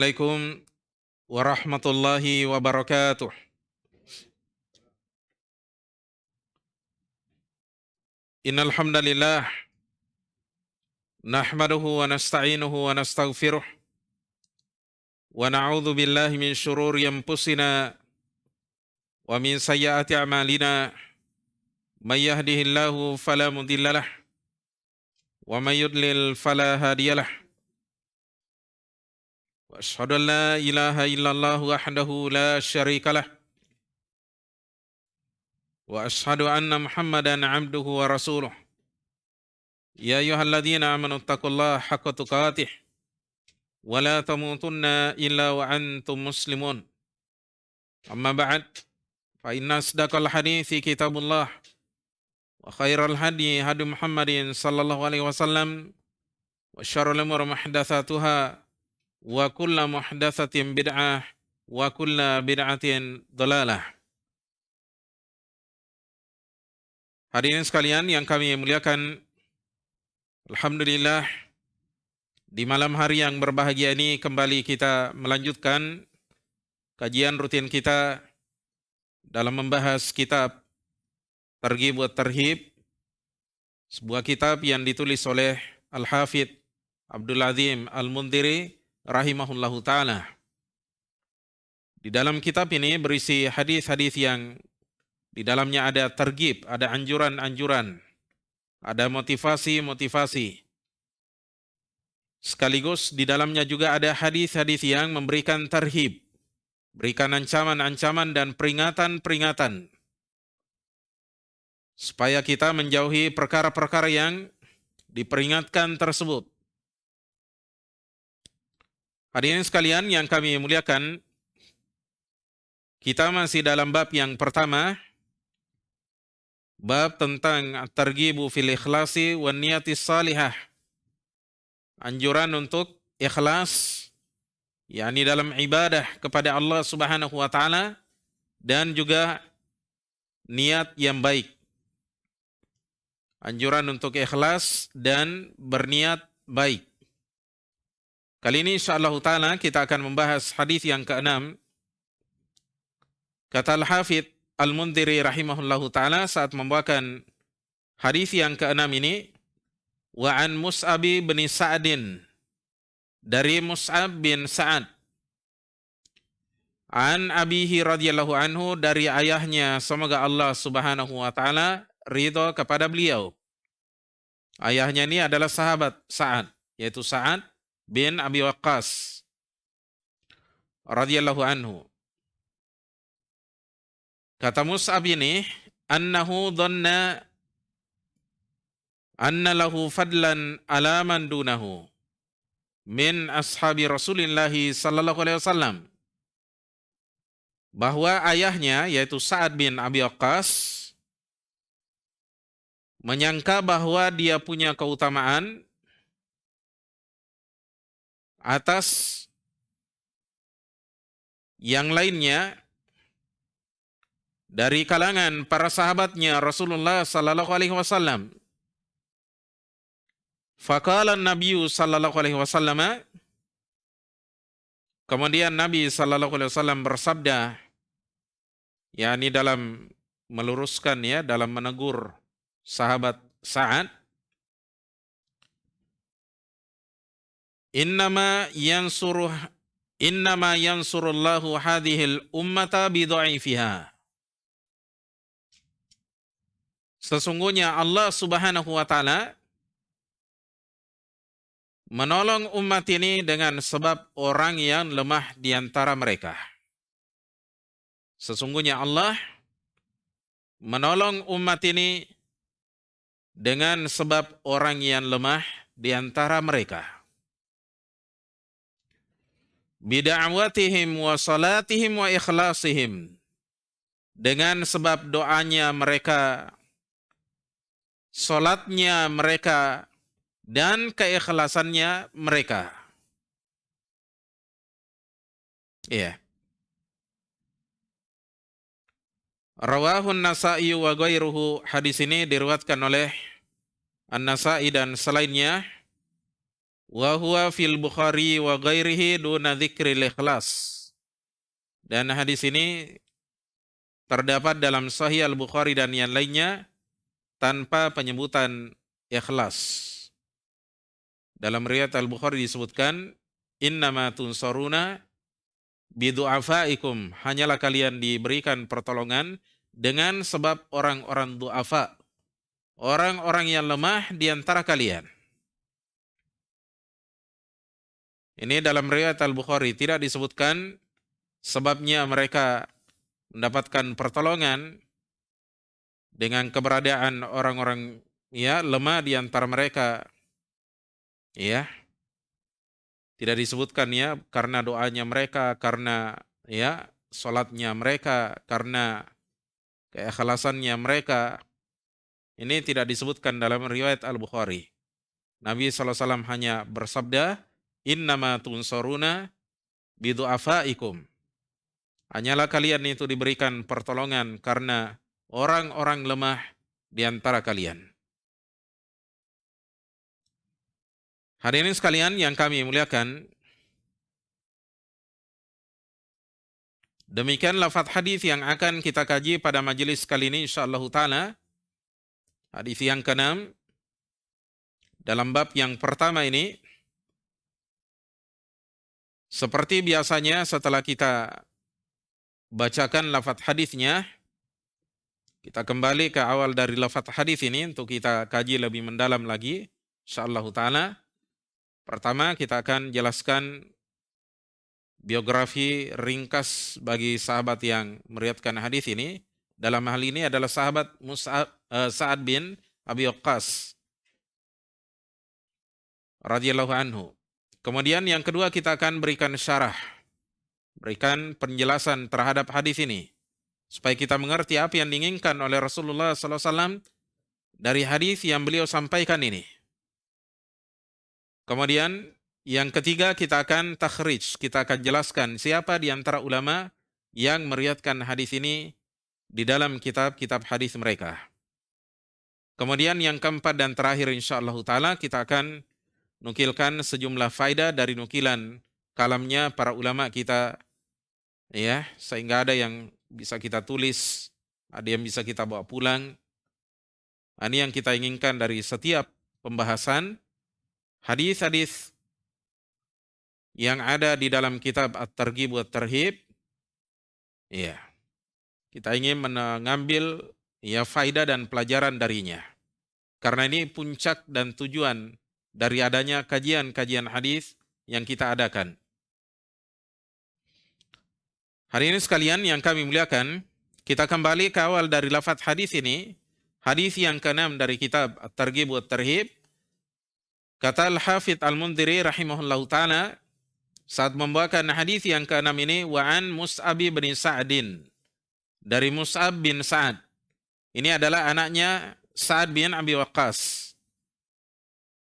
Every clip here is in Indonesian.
Assalamualaikum warahmatullahi wabarakatuh. Innal hamdalillah nahmaduhu wa nasta'inuhu wa nastaghfiruh wa na'udzu billahi min shururi anfusina wa min sayyiati a'malina. May yahdihillahu fala mudhillalah wa may yudlil fala hadiyalah. Wa asyhadu an la ilaha illallah wahdahu la syarikalah wa asyhadu anna Muhammadan 'abduhu wa rasuluh. Ya ayyuhalladzina amanu taqullaha haqqa tuqatih wa la tamutunna illa wa antum muslimun. Amma ba'd, fa inna asdaqal hadithi kitabullah wa khairal hadi hadi Muhammadin sallallahu alaihi wasallam wa syarrul umur muhdatsatuha wa kullu muhdatsatin bid'ah wa kullu bid'atin dhalalah. Hadirin sekalian yang kami muliakan, alhamdulillah di malam hari yang berbahagia ini kembali kita melanjutkan kajian rutin kita dalam membahas kitab Targhib wa Tarhib, sebuah kitab yang ditulis oleh Al-Hafidh Abdul Azim Al-Mundhiri rahimahullahu ta'ala. Di dalam kitab ini berisi hadis-hadis yang di dalamnya ada targhib, ada anjuran-anjuran, ada motivasi-motivasi. Sekaligus di dalamnya juga ada hadis-hadis yang memberikan tarhib, berikan ancaman-ancaman dan peringatan-peringatan supaya kita menjauhi perkara-perkara yang diperingatkan tersebut. Hadirin sekalian yang kami muliakan, kita masih dalam bab yang pertama, bab tentang at-targhibu fil ikhlasi wan niyatis salihah. Anjuran untuk ikhlas, yakni dalam ibadah kepada Allah Subhanahu wa taala, dan juga niat yang baik. Anjuran untuk ikhlas dan berniat baik. Kali ini insyaallah ta'ala kita akan membahas hadis yang ke-6. Kata Al-Hafidh Al-Mundhiri rahimahullahu ta'ala saat membawakan hadis yang ke-6 ini, wa an Mus'ab bin Sa'din, dari Mus'ab bin Sa'ad, an abihi radhiyallahu anhu, dari ayahnya semoga Allah Subhanahu wa taala ridho kepada beliau. Ayahnya ini adalah sahabat Sa'ad, yaitu Sa'ad bin Abi Waqqas radhiyallahu anhu. Kata Mus'ab ini, annahu dhanna anna lahu fadlan ala man dunahu min ashabi Rasulillah sallallahu alaihi wasallam. Bahwa ayahnya, yaitu Sa'ad bin Abi Waqqas, menyangka bahwa dia punya keutamaan atas yang lainnya dari kalangan para sahabatnya Rasulullah sallallahu alaihi wasallam. Faqala Nabi sallallahu alaihi wasallam, kemudian Nabi sallallahu alaihi wasallam bersabda, yakni dalam meluruskan, ya, dalam menegur sahabat Sa'ad, innama yansurullahu hadhil ummata bidha'ifiha. Sesungguhnya Allah Subhanahu wa taala menolong umat ini dengan sebab orang yang lemah di antara mereka. Sesungguhnya Allah menolong umat ini dengan sebab orang yang lemah di antara mereka. Bida'awatihim wa salatihim wa ikhlasihim. Dengan sebab doanya mereka, salatnya mereka, dan keikhlasannya mereka. Iya. Rawahun Nasa'i wa ghairuhu. Hadis ini diriwayatkan oleh An-Nasa'i dan selainnya. wa huwa fil Bukhari wa ghairihi duna dzikril ikhlas. Dan hadis ini terdapat dalam Sahih Al-Bukhari dan yang lainnya tanpa penyebutan ikhlas. Dalam riwayat Al-Bukhari disebutkan, innama tunsaruna bidu'afaikum, hanyalah kalian diberikan pertolongan dengan sebab orang-orang du'afa, orang-orang yang lemah di antara kalian. Ini dalam riwayat Al-Bukhari tidak disebutkan sebabnya mereka mendapatkan pertolongan dengan keberadaan orang-orang ya lemah di antara mereka. Ya, tidak disebutkan ya karena doanya mereka, karena ya salatnya mereka, karena keikhlasannya mereka. Ini tidak disebutkan dalam riwayat Al-Bukhari. Nabi SAW hanya bersabda, innama tunsaruna bidu'afaikum. Hanyalah kalian itu diberikan pertolongan karena orang-orang lemah di antara kalian. Hadirin sekalian yang kami muliakan, demikian lafaz hadis yang akan kita kaji pada majelis kali ini insyaallah taala. Hadis yang ke-6 dalam bab yang pertama ini, seperti biasanya setelah kita bacakan lafaz hadisnya, kita kembali ke awal dari lafaz hadis ini untuk kita kaji lebih mendalam lagi insyaallah taala. Pertama kita akan jelaskan biografi ringkas bagi sahabat yang meriwayatkan hadis ini. Dalam hal ini adalah sahabat Sa'ad bin Abi Waqqas radhiyallahu anhu. Kemudian yang kedua kita akan berikan syarah, berikan penjelasan terhadap hadis ini supaya kita mengerti apa yang diinginkan oleh Rasulullah SAW dari hadis yang beliau sampaikan ini. Kemudian yang ketiga kita akan takhrij, kita akan jelaskan siapa di antara ulama yang meriwayatkan hadis ini di dalam kitab-kitab hadis mereka. Kemudian yang keempat dan terakhir insyaallah taala kita akan nukilkan sejumlah faedah dari nukilan kalamnya para ulama kita ya, sehingga ada yang bisa kita tulis, ada yang bisa kita bawa pulang. Ini yang kita inginkan dari setiap pembahasan hadis-hadis yang ada di dalam kitab At-Targhib wa Tarhib. Ya, kita ingin mengambil ya faedah dan pelajaran darinya. Karena ini puncak dan tujuan dari adanya kajian-kajian hadis yang kita adakan. Hari ini sekalian yang kami muliakan, kita kembali ke awal dari lafaz hadis ini, hadis yang ke-6 dari kitab At-Targhib wa Tarhib. Kata Al-Hafidz Al-Mundhiri rahimahullahu ta'ala saat membawakan hadis yang ke-6 ini, wa'an Mus'ab bin Sa'din, dari Mus'ab bin Sa'ad. Ini adalah anaknya Sa'ad bin Abi Waqqas.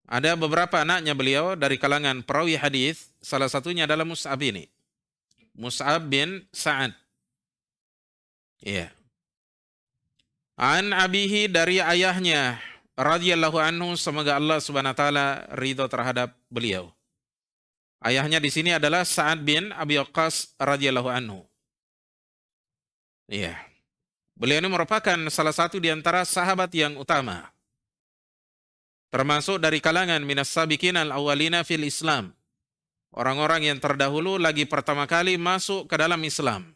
Ada beberapa anaknya beliau dari kalangan perawi hadis, salah satunya adalah Mus'ab ini. Mus'ab bin Sa'ad. Ya. An abihi, dari ayahnya radhiyallahu anhu, semoga Allah Subhanahu wa taala ridho terhadap beliau. Ayahnya di sini adalah Sa'ad bin Abi Waqqas radhiyallahu anhu. Iya. Beliau ini merupakan salah satu di antara sahabat yang utama. Termasuk dari kalangan minas sabiqin al-awwalina fil Islam. Orang-orang yang terdahulu lagi pertama kali masuk ke dalam Islam.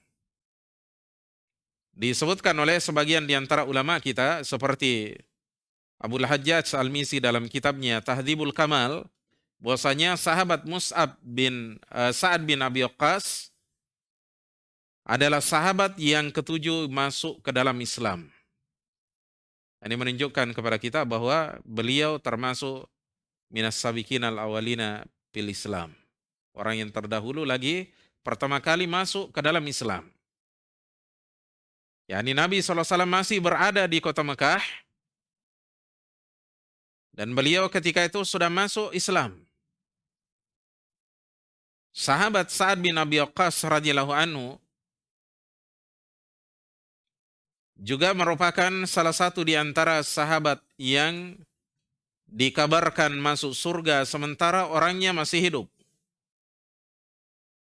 Disebutkan oleh sebagian di antara ulama kita seperti Abul Hajjaj Al-Mizzi dalam kitabnya Tahdhibul Kamal, bahwasanya sahabat Mus'ab bin Sa'ad bin Abi Waqqas adalah sahabat yang ketujuh masuk ke dalam Islam. Ini menunjukkan kepada kita bahwa beliau termasuk minas sabiqin al-awwalina fil Islam. Orang yang terdahulu lagi pertama kali masuk ke dalam Islam. Yani Nabi SAW masih berada di kota Mekah, dan beliau ketika itu sudah masuk Islam. Sahabat Sa'ad bin Abi Waqqas radhiyallahu anhu juga merupakan salah satu di antara sahabat yang dikabarkan masuk surga sementara orangnya masih hidup.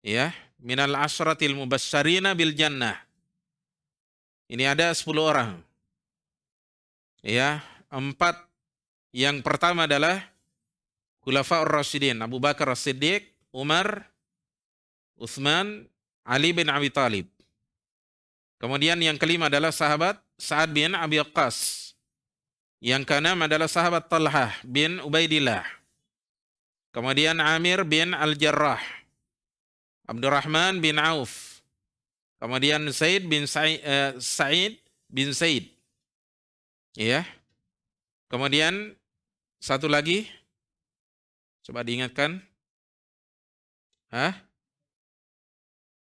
Ya, minal asyratil mubasysyirina bil jannah. Ini ada 10 orang. Ya, 4. Yang pertama adalah Khulafaur Rasyidin, Abu Bakar As-Siddiq, Umar, Utsman, Ali bin Abi Thalib. Kemudian yang kelima adalah sahabat Sa'ad bin Abi Waqqas. Yang keenam adalah sahabat Talhah bin Ubaidillah. Kemudian Amir bin Al-Jarrah, Abdurrahman bin Auf. Kemudian Sa'id bin Said. Ya. Kemudian satu lagi, coba diingatkan.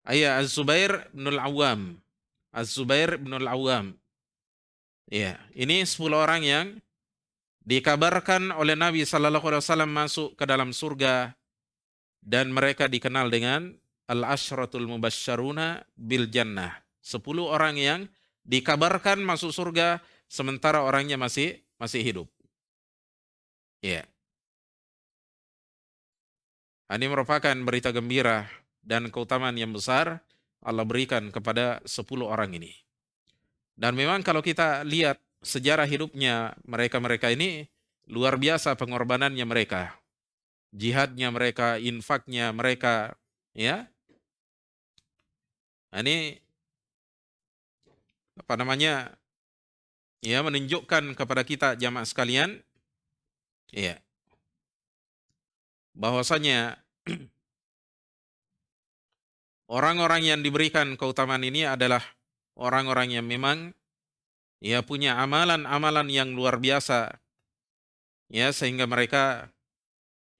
Az-Zubair bin Al-Awwam. Az-Zubair bin Al-Awwam. Ya, ini 10 orang yang dikabarkan oleh Nabi sallallahu alaihi wasallam masuk ke dalam surga dan mereka dikenal dengan al-asyratul mubasysyaruna bil jannah. 10 orang yang dikabarkan masuk surga sementara orangnya masih hidup. Ya. Ini merupakan berita gembira dan keutamaan yang besar Allah berikan kepada 10 orang ini. Dan memang kalau kita lihat sejarah hidupnya mereka-mereka ini, luar biasa pengorbanannya mereka. Jihadnya mereka, infaknya mereka, ya. Ini apa namanya? Ya, menunjukkan kepada kita jamaah sekalian, ya, bahwasanya orang-orang yang diberikan keutamaan ini adalah orang-orang yang memang ya punya amalan-amalan yang luar biasa, ya, sehingga mereka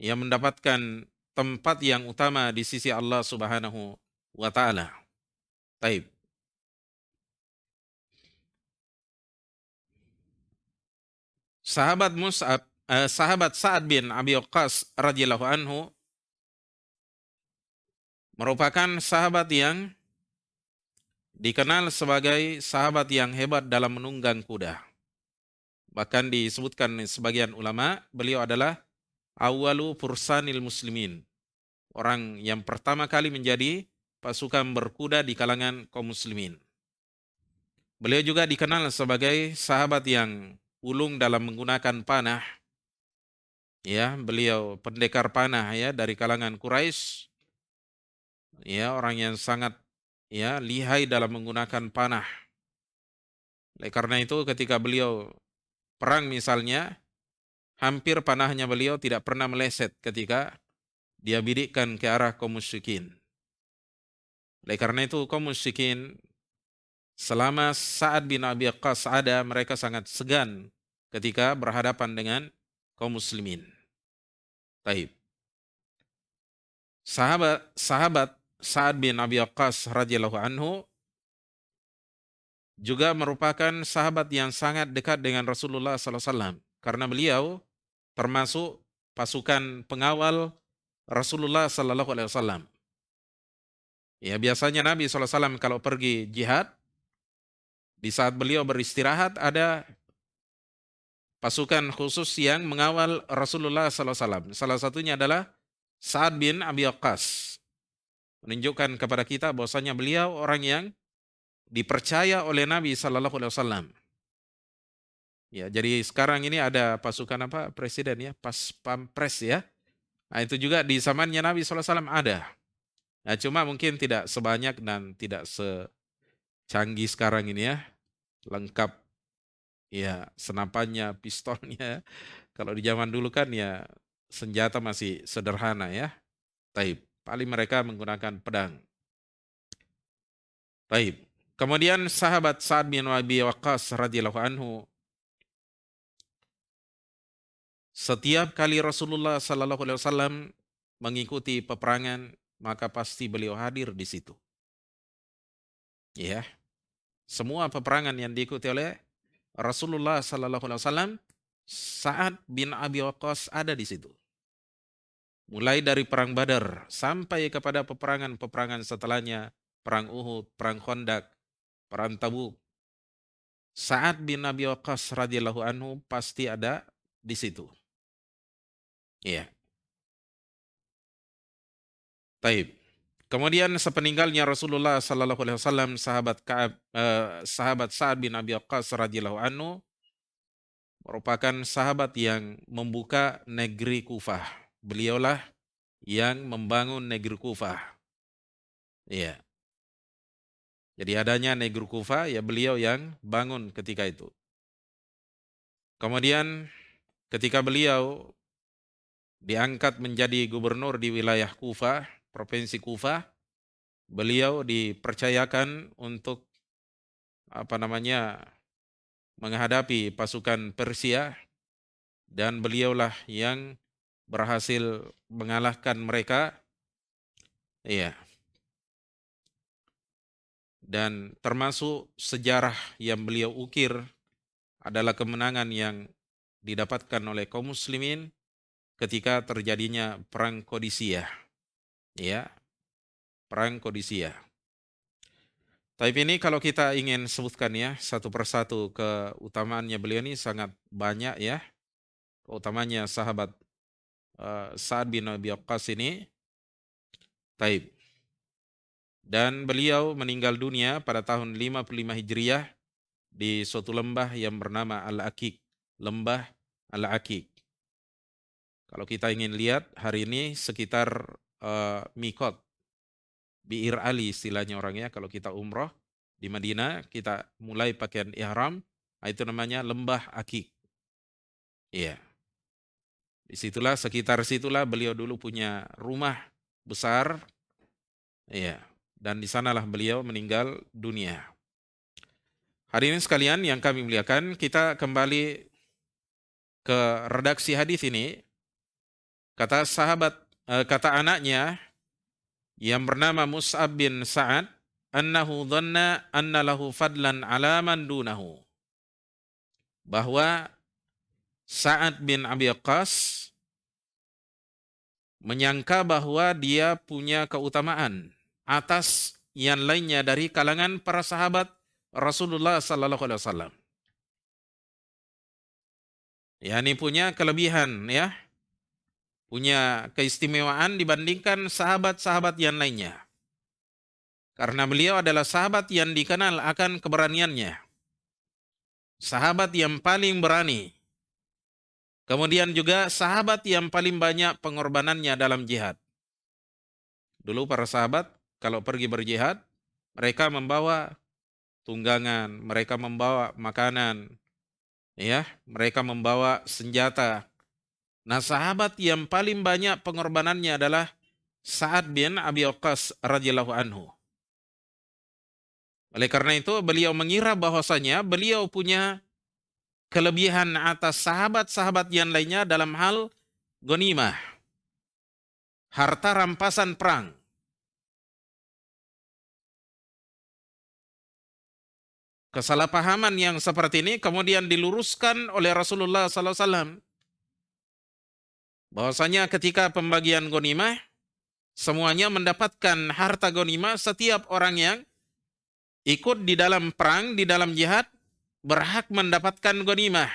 ya mendapatkan tempat yang utama di sisi Allah Subhanahu wa taala. Taib. Sahabat Sa'ad bin Abi Waqqas radhiyallahu anhu merupakan sahabat yang dikenal sebagai sahabat yang hebat dalam menunggang kuda. Bahkan disebutkan sebagian ulama, beliau adalah awwalu fursanil muslimin. Orang yang pertama kali menjadi pasukan berkuda di kalangan kaum muslimin. Beliau juga dikenal sebagai sahabat yang ulung dalam menggunakan panah. Ya, beliau pendekar panah ya dari kalangan Quraisy. Ya, orang yang sangat ya lihai dalam menggunakan panah. Oleh karena itu ketika beliau perang misalnya, hampir panahnya beliau tidak pernah meleset ketika dia bidikkan ke arah kaum musyrikin. Oleh karena itu kaum musyrikin selama Sa'ad bin Abi Waqqas ada, mereka sangat segan ketika berhadapan dengan kaum muslimin. Taib. Sahabat Sa'ad bin Abi Waqqas radhiyallahu anhu juga merupakan sahabat yang sangat dekat dengan Rasulullah SAW karena beliau termasuk pasukan pengawal Rasulullah SAW. Ya, biasanya Nabi SAW kalau pergi jihad, di saat beliau beristirahat ada pasukan khusus yang mengawal Rasulullah SAW. Salah satunya adalah Sa'ad bin Abi Waqqas. Menunjukkan kepada kita bahwasanya beliau orang yang dipercaya oleh Nabi SAW. Ya, jadi sekarang ini ada pasukan apa presiden ya, pas pampres ya. Nah, itu juga di zamannya Nabi SAW ada. Nah, cuma mungkin tidak sebanyak dan tidak secanggih sekarang ini ya. Lengkap ya senapannya, pistolnya. Kalau di zaman dulu kan ya senjata masih sederhana ya. Taib. Paling mereka menggunakan pedang. Taib. Kemudian sahabat Sa'ad bin Abi Waqqas radhiyallahu anhu, setiap kali Rasulullah sallallahu alaihi wasallam mengikuti peperangan, maka pasti beliau hadir di situ. Ya. Semua peperangan yang diikuti oleh Rasulullah sallallahu alaihi wasallam, Sa'ad bin Abi Waqqas ada di situ. Mulai dari perang Badar sampai kepada peperangan-peperangan setelahnya, perang Uhud, perang Khandaq, perang Tabuk. Sa'ad bin Abi Waqqas radhiyallahu anhu pasti ada di situ. Iya. Taib. Kemudian sepeninggalnya Rasulullah sallallahu alaihi wasallam, sahabat Sa'ad bin Abi Waqqas radhiyallahu anhu merupakan sahabat yang membuka negeri Kufah. Beliaulah yang membangun negeri Kufah. Iya. Jadi adanya negeri Kufah, ya beliau yang bangun ketika itu. Kemudian ketika beliau diangkat menjadi gubernur di wilayah Kufah, provinsi Kufah, beliau dipercayakan untuk menghadapi pasukan Persia, dan beliaulah yang berhasil mengalahkan mereka. Iya. Dan termasuk sejarah yang beliau ukir adalah kemenangan yang didapatkan oleh kaum muslimin ketika terjadinya perang Qadisiyah. Ya, perang Qadisiyah. Tapi ini kalau kita ingin sebutkan ya satu persatu keutamaannya beliau ini sangat banyak ya. Keutamanya sahabat Sa'ad bin Abi Waqqas ini. Taib. Dan beliau meninggal dunia pada tahun 55 Hijriah di suatu lembah yang bernama Al-Aqiq, lembah Al-Aqiq. Kalau kita ingin lihat hari ini sekitar Mikot, Bi'ir Ali istilahnya orangnya, kalau kita umroh di Madinah, kita mulai pakaian ihram, itu namanya lembah Aqiq. Iya. Sekitar situlah beliau dulu punya rumah besar. Iya. Dan di sanalah beliau meninggal dunia. Hadirin sekalian yang kami muliakan, kita kembali ke redaksi hadis ini. Kata anaknya yang bernama Mus'ab bin Sa'ad, annahu dhanna anna lahu fadlan ala man dunahu. Bahwa Sa'ad bin Abi Waqqas menyangka bahwa dia punya keutamaan atas yang lainnya dari kalangan para sahabat Rasulullah sallallahu alaihi wasallam. Yani punya kelebihan ya. Punya keistimewaan dibandingkan sahabat-sahabat yang lainnya. Karena beliau adalah sahabat yang dikenal akan keberaniannya. Sahabat yang paling berani. Kemudian juga sahabat yang paling banyak pengorbanannya dalam jihad. Dulu para sahabat kalau pergi berjihad, mereka membawa tunggangan, mereka membawa makanan, ya, mereka membawa senjata. Nah, sahabat yang paling banyak pengorbanannya adalah Sa'ad bin Abi Waqqas radhiyallahu anhu. Oleh karena itu, beliau mengira bahwasanya beliau punya kelebihan atas sahabat-sahabat yang lainnya dalam hal ghanimah, harta rampasan perang. Kesalahpahaman yang seperti ini kemudian diluruskan oleh Rasulullah SAW. Bahwasanya ketika pembagian ghanimah, semuanya mendapatkan harta ghanimah. Setiap orang yang ikut di dalam perang, di dalam jihad, berhak mendapatkan ghanimah.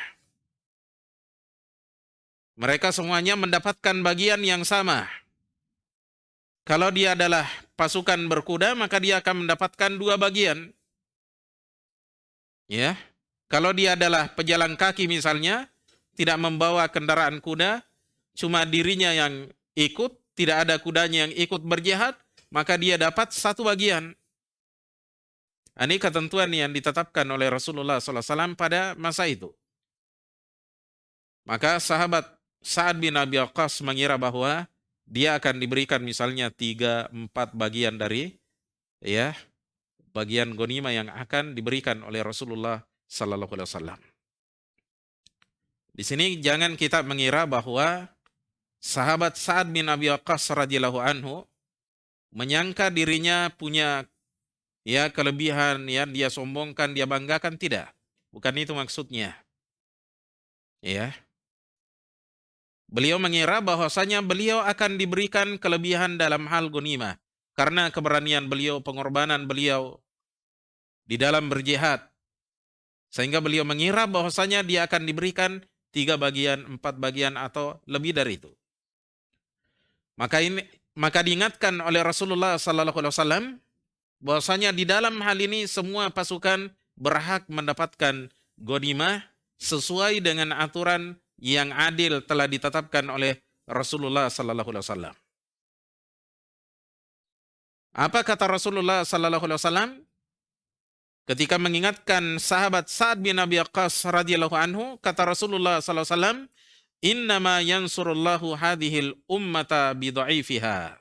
Mereka semuanya mendapatkan bagian yang sama. Kalau dia adalah pasukan berkuda, maka dia akan mendapatkan 2 bagian. Ya. Kalau dia adalah pejalan kaki misalnya, tidak membawa kendaraan kuda, cuma dirinya yang ikut, tidak ada kudanya yang ikut berjihad, maka dia dapat 1 bagian. Ini ketentuan yang ditetapkan oleh Rasulullah SAW pada masa itu. Maka sahabat Sa'ad bin Abi Waqqas mengira bahwa dia akan diberikan misalnya 3-4 bagian dari ya bagian ghanimah yang akan diberikan oleh Rasulullah sallallahu alaihi wasallam. Di sini jangan kita mengira bahwa sahabat Sa'ad bin Abi Waqqas radhiyallahu anhu menyangka dirinya punya ya kelebihan yang dia sombongkan, dia banggakan, tidak. Bukan itu maksudnya. Ya. Beliau mengira bahwasanya beliau akan diberikan kelebihan dalam hal ghanimah karena keberanian beliau, pengorbanan beliau di dalam berjihad. Sehingga beliau mengira bahwasanya dia akan diberikan 3 bagian, 4 bagian atau lebih dari itu. Maka diingatkan oleh Rasulullah sallallahu alaihi wasallam bahwasanya di dalam hal ini semua pasukan berhak mendapatkan ghanimah sesuai dengan aturan yang adil telah ditetapkan oleh Rasulullah sallallahu alaihi wasallam. Apa kata Rasulullah sallallahu alaihi wasallam ketika mengingatkan sahabat Sa'ad bin Abi Waqqas radhiyallahu anhu? Kata Rasulullah sallallahu alaihi wasallam, "Innama yansurullahu hadhil ummata bidha'ifiha."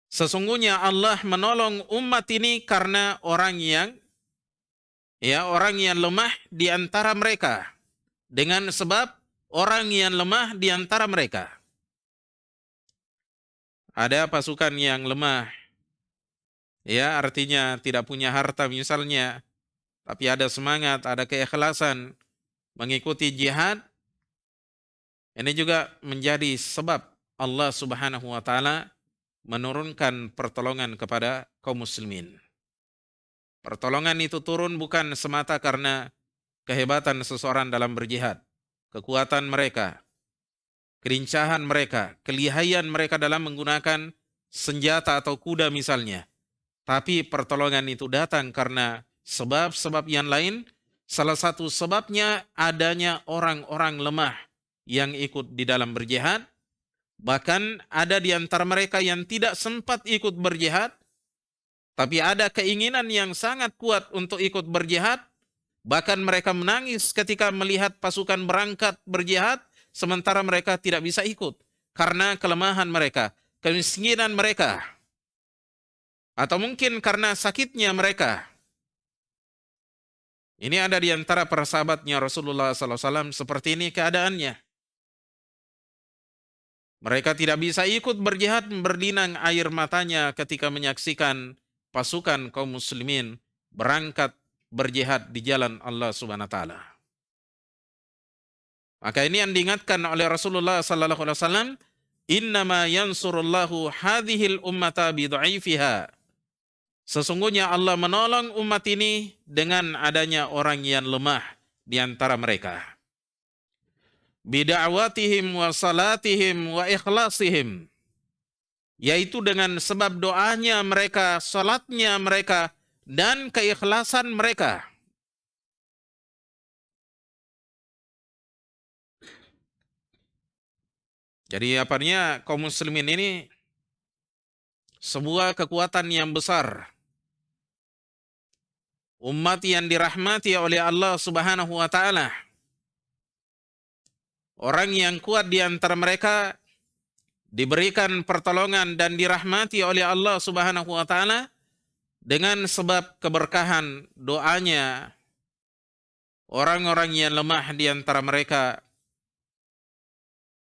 Sesungguhnya Allah menolong umat ini karena orang yang lemah di antara mereka, dengan sebab orang yang lemah di antara mereka. Ada pasukan yang lemah, ya artinya tidak punya harta misalnya, tapi ada semangat, ada keikhlasan mengikuti jihad. Ini juga menjadi sebab Allah Subhanahu wa taala menurunkan pertolongan kepada kaum muslimin. Pertolongan itu turun bukan semata karena kehebatan seseorang dalam berjihad, kekuatan mereka, kelincahan mereka, kelihayan mereka dalam menggunakan senjata atau kuda misalnya. Tapi pertolongan itu datang karena sebab-sebab yang lain. Salah satu sebabnya adanya orang-orang lemah yang ikut di dalam berjihad. Bahkan ada di antara mereka yang tidak sempat ikut berjihad, tapi ada keinginan yang sangat kuat untuk ikut berjihad. Bahkan mereka menangis ketika melihat pasukan berangkat berjihad, sementara mereka tidak bisa ikut karena kelemahan mereka, kemiskinan mereka, atau mungkin karena sakitnya mereka. Ini ada di antara para sahabatnya Rasulullah SAW seperti ini keadaannya. Mereka tidak bisa ikut berjihad, berdinang air matanya ketika menyaksikan pasukan kaum muslimin berangkat berjihad di jalan Allah Subhanahu wa taala. Maka ini yang diingatkan oleh Rasulullah sallallahu alaihi wasallam, "Innama yansurullahu hadhil ummata bidha'ifiha." Sesungguhnya Allah menolong umat ini dengan adanya orang yang lemah di antara mereka. Bida'watihim wa salatihim wa ikhlasihim. Yaitu dengan sebab doanya mereka, salatnya mereka, dan keikhlasan mereka. Jadi apanya kaum muslimin ini sebuah kekuatan yang besar. Umat yang dirahmati oleh Allah Subhanahu wa taala. Orang yang kuat di antara mereka diberikan pertolongan dan dirahmati oleh Allah Subhanahu wa taala dengan sebab keberkahan doanya orang-orang yang lemah di antara mereka,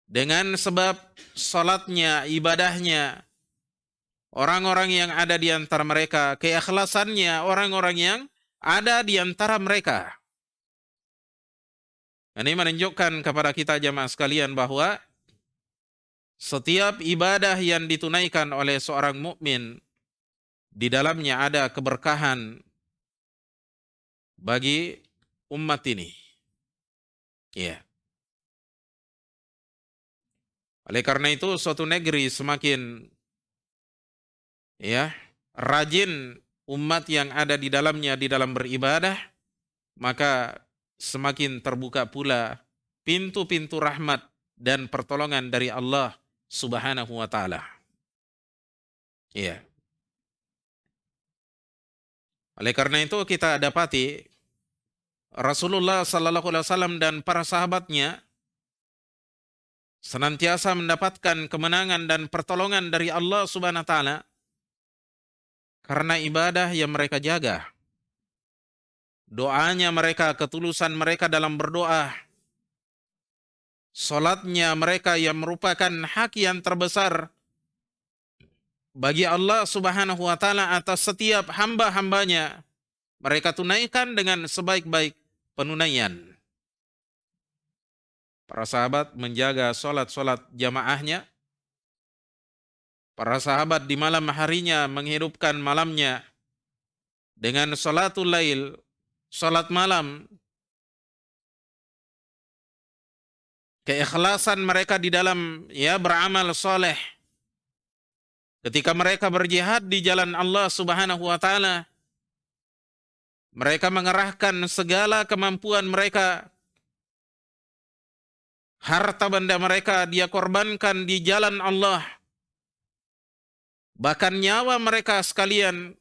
dengan sebab salatnya, ibadahnya orang-orang yang ada di antara mereka, keikhlasannya orang-orang yang ada di antara mereka. Ini menunjukkan kepada kita jamaah sekalian bahwa setiap ibadah yang ditunaikan oleh seorang mukmin di dalamnya ada keberkahan bagi umat ini. Ya. Oleh karena itu suatu negeri semakin rajin umat yang ada di dalamnya di dalam beribadah, maka semakin terbuka pula pintu-pintu rahmat dan pertolongan dari Allah Subhanahu wa taala. Iya. Oleh karena itu kita dapati Rasulullah sallallahu alaihi wasallam dan para sahabatnya senantiasa mendapatkan kemenangan dan pertolongan dari Allah Subhanahu wa taala karena ibadah yang mereka jaga. Doanya mereka, ketulusan mereka dalam berdoa. Salatnya mereka yang merupakan hak yang terbesar bagi Allah Subhanahu wa taala atas setiap hamba-hambanya. Mereka tunaikan dengan sebaik-baik penunaian. Para sahabat menjaga salat-salat jamaahnya. Para sahabat di malam harinya menghidupkan malamnya dengan salatul lail, salat malam. keikhlasan mereka di dalam beramal soleh. Ketika mereka berjihad di jalan Allah Subhanahu wa taala, mereka mengerahkan segala kemampuan mereka, harta benda mereka dia korbankan di jalan Allah. Bahkan nyawa mereka sekalian,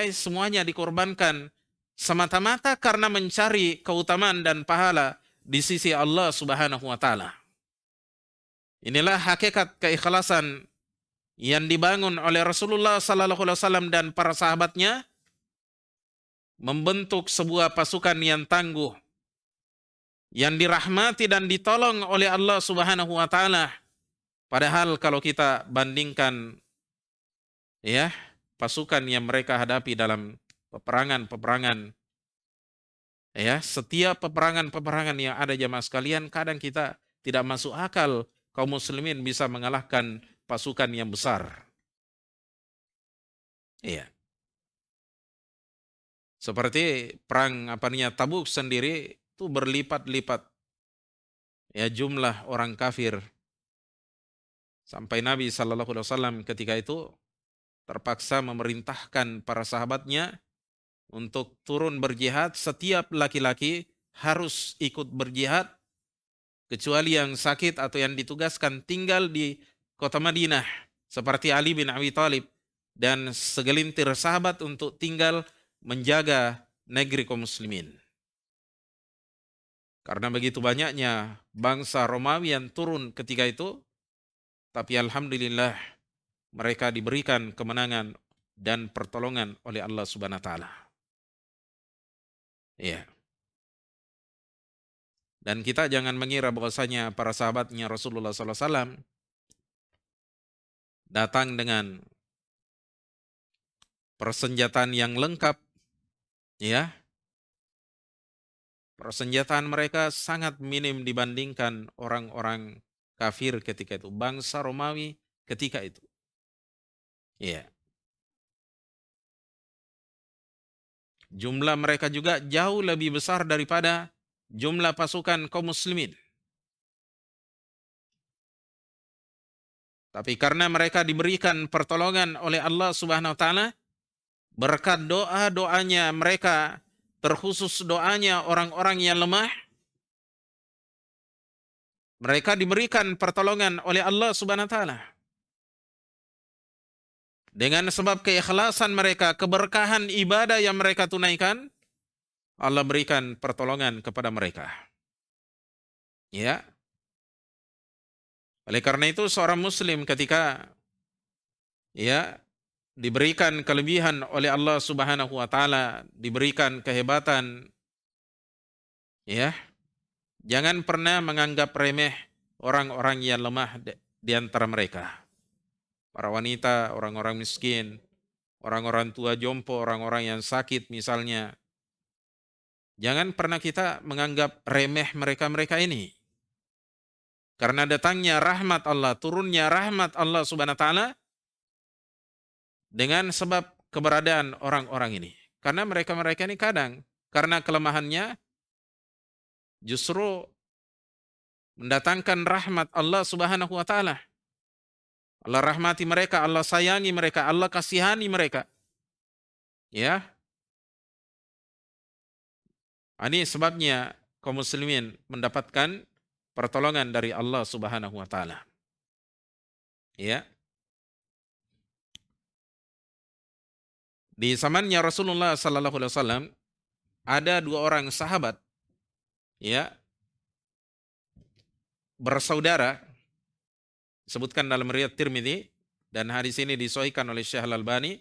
semuanya dikorbankan semata-mata karena mencari keutamaan dan pahala di sisi Allah Subhanahu wa taala. Inilah hakikat keikhlasan yang dibangun oleh Rasulullah sallallahu alaihi wasallam dan para sahabatnya, membentuk sebuah pasukan yang tangguh, yang dirahmati dan ditolong oleh Allah Subhanahu wa taala. Padahal kalau kita bandingkan pasukan yang mereka hadapi dalam peperangan-peperangan, setiap peperangan-peperangan yang ada jamaah sekalian, kadang kita tidak masuk akal kaum muslimin bisa mengalahkan pasukan yang besar. Seperti perang Tabuk sendiri itu berlipat-lipat jumlah orang kafir, sampai Nabi Shallallahu Alaihi Wasallam ketika itu terpaksa memerintahkan para sahabatnya untuk turun berjihad. Setiap laki-laki harus ikut berjihad, kecuali yang sakit atau yang ditugaskan tinggal di kota Madinah, seperti Ali bin Abi Thalib dan segelintir sahabat untuk tinggal menjaga negeri kaum muslimin. Karena begitu banyaknya bangsa Romawi yang turun ketika itu, tapi alhamdulillah mereka diberikan kemenangan dan pertolongan oleh Allah Subhanahu wa taala. Dan kita jangan mengira bahwasanya para sahabatnya Rasulullah SAW datang dengan persenjataan yang lengkap. Persenjataan mereka sangat minim dibandingkan orang-orang kafir ketika itu, bangsa Romawi ketika itu. Jumlah mereka juga jauh lebih besar daripada jumlah pasukan kaum muslimin. Tapi karena mereka diberikan pertolongan oleh Allah Subhanahu wa taala, berkat doa-doanya mereka, terkhusus doanya orang-orang yang lemah, mereka diberikan pertolongan oleh Allah Subhanahu wa taala. Dengan sebab keikhlasan mereka, keberkahan ibadah yang mereka tunaikan, Allah berikan pertolongan kepada mereka. Oleh karena itu seorang muslim ketika diberikan kelebihan oleh Allah Subhanahu wa taala, diberikan kehebatan, jangan pernah menganggap remeh orang-orang yang lemah di antara mereka. Para wanita, orang-orang miskin, orang-orang tua jompo, orang-orang yang sakit misalnya. Jangan pernah kita menganggap remeh mereka-mereka ini. Karena datangnya rahmat Allah, turunnya rahmat Allah Subhanahu wa taala dengan sebab keberadaan orang-orang ini. Karena mereka-mereka ini kadang karena kelemahannya justru mendatangkan rahmat Allah Subhanahu wa taala. Allah rahmati mereka, Allah sayangi mereka, Allah kasihani mereka. Ini sebabnya kaum muslimin mendapatkan pertolongan dari Allah Subhanahu wa taala. Di zamannya Rasulullah sallallahu alaihi wasallam ada dua orang sahabat bersaudara, disebutkan dalam riwayat Tirmidzi dan hadis ini disahihkan oleh Syekh Al-Albani.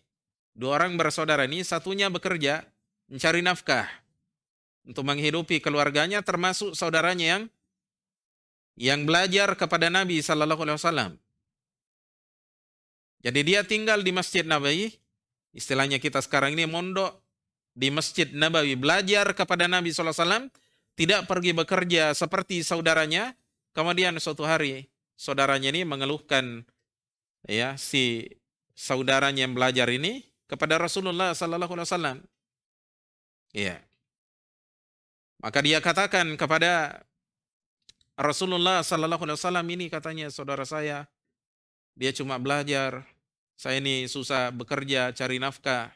Dua orang bersaudara ini, satunya bekerja mencari nafkah untuk menghidupi keluarganya, termasuk saudaranya yang belajar kepada Nabi sallallahu alaihi wasallam. Jadi dia tinggal di Masjid Nabawi, istilahnya kita sekarang ini mondok di Masjid Nabawi, belajar kepada Nabi sallallahu alaihi wasallam, tidak pergi bekerja seperti saudaranya. Kemudian suatu hari saudaranya ini mengeluhkan si saudaranya yang belajar ini kepada Rasulullah sallallahu alaihi wasallam. Maka dia katakan kepada Rasulullah Sallallahu Alaihi Wasallam ini katanya saudara saya, dia cuma belajar, saya ini susah bekerja cari nafkah.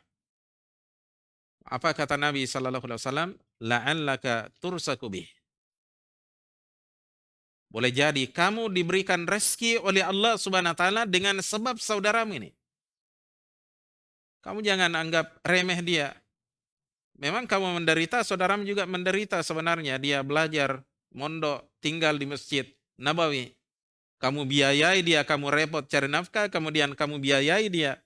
Apa kata Nabi Sallallahu Alaihi Wasallam? La'allaka tursaku bih. Boleh jadi kamu diberikan rezeki oleh Allah Subhanahu wa taala dengan sebab saudaramu ini. Kamu jangan anggap remeh dia. Memang kamu menderita, saudaramu juga menderita sebenarnya. Dia belajar, mondok, tinggal di Masjid Nabawi. Kamu biayai dia, kamu repot cari nafkah, kemudian kamu biayai dia.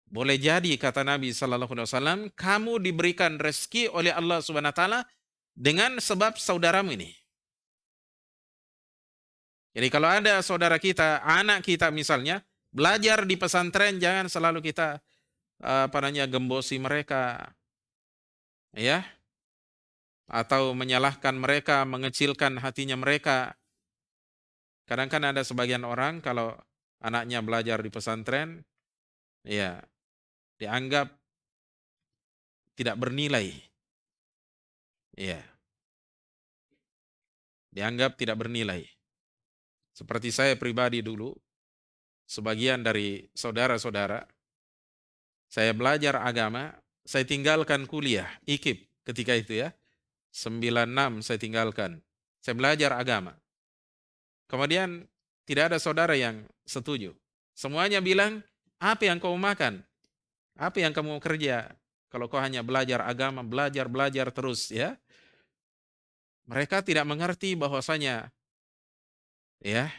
Boleh jadi kata Nabi Sallallahu Alaihi Wasallam, kamu diberikan rezeki oleh Allah Subhanahu wa taala dengan sebab saudaramu ini. Jadi kalau ada saudara kita, anak kita misalnya, belajar di pesantren, jangan selalu kita gembosi mereka, ya, atau menyalahkan mereka, mengecilkan hatinya mereka. Kadang kan ada sebagian orang kalau anaknya belajar di pesantren, ya, dianggap tidak bernilai, ya, dianggap tidak bernilai. Seperti saya pribadi dulu, sebagian dari saudara-saudara, saya belajar agama, saya tinggalkan kuliah, IKIP ketika itu ya, 96 saya tinggalkan. Saya belajar agama. Kemudian tidak ada saudara yang setuju. Semuanya bilang, apa yang kau makan? Apa yang kamu kerja? Kalau kau hanya belajar agama, belajar terus ya. Mereka tidak mengerti bahwasanya ya,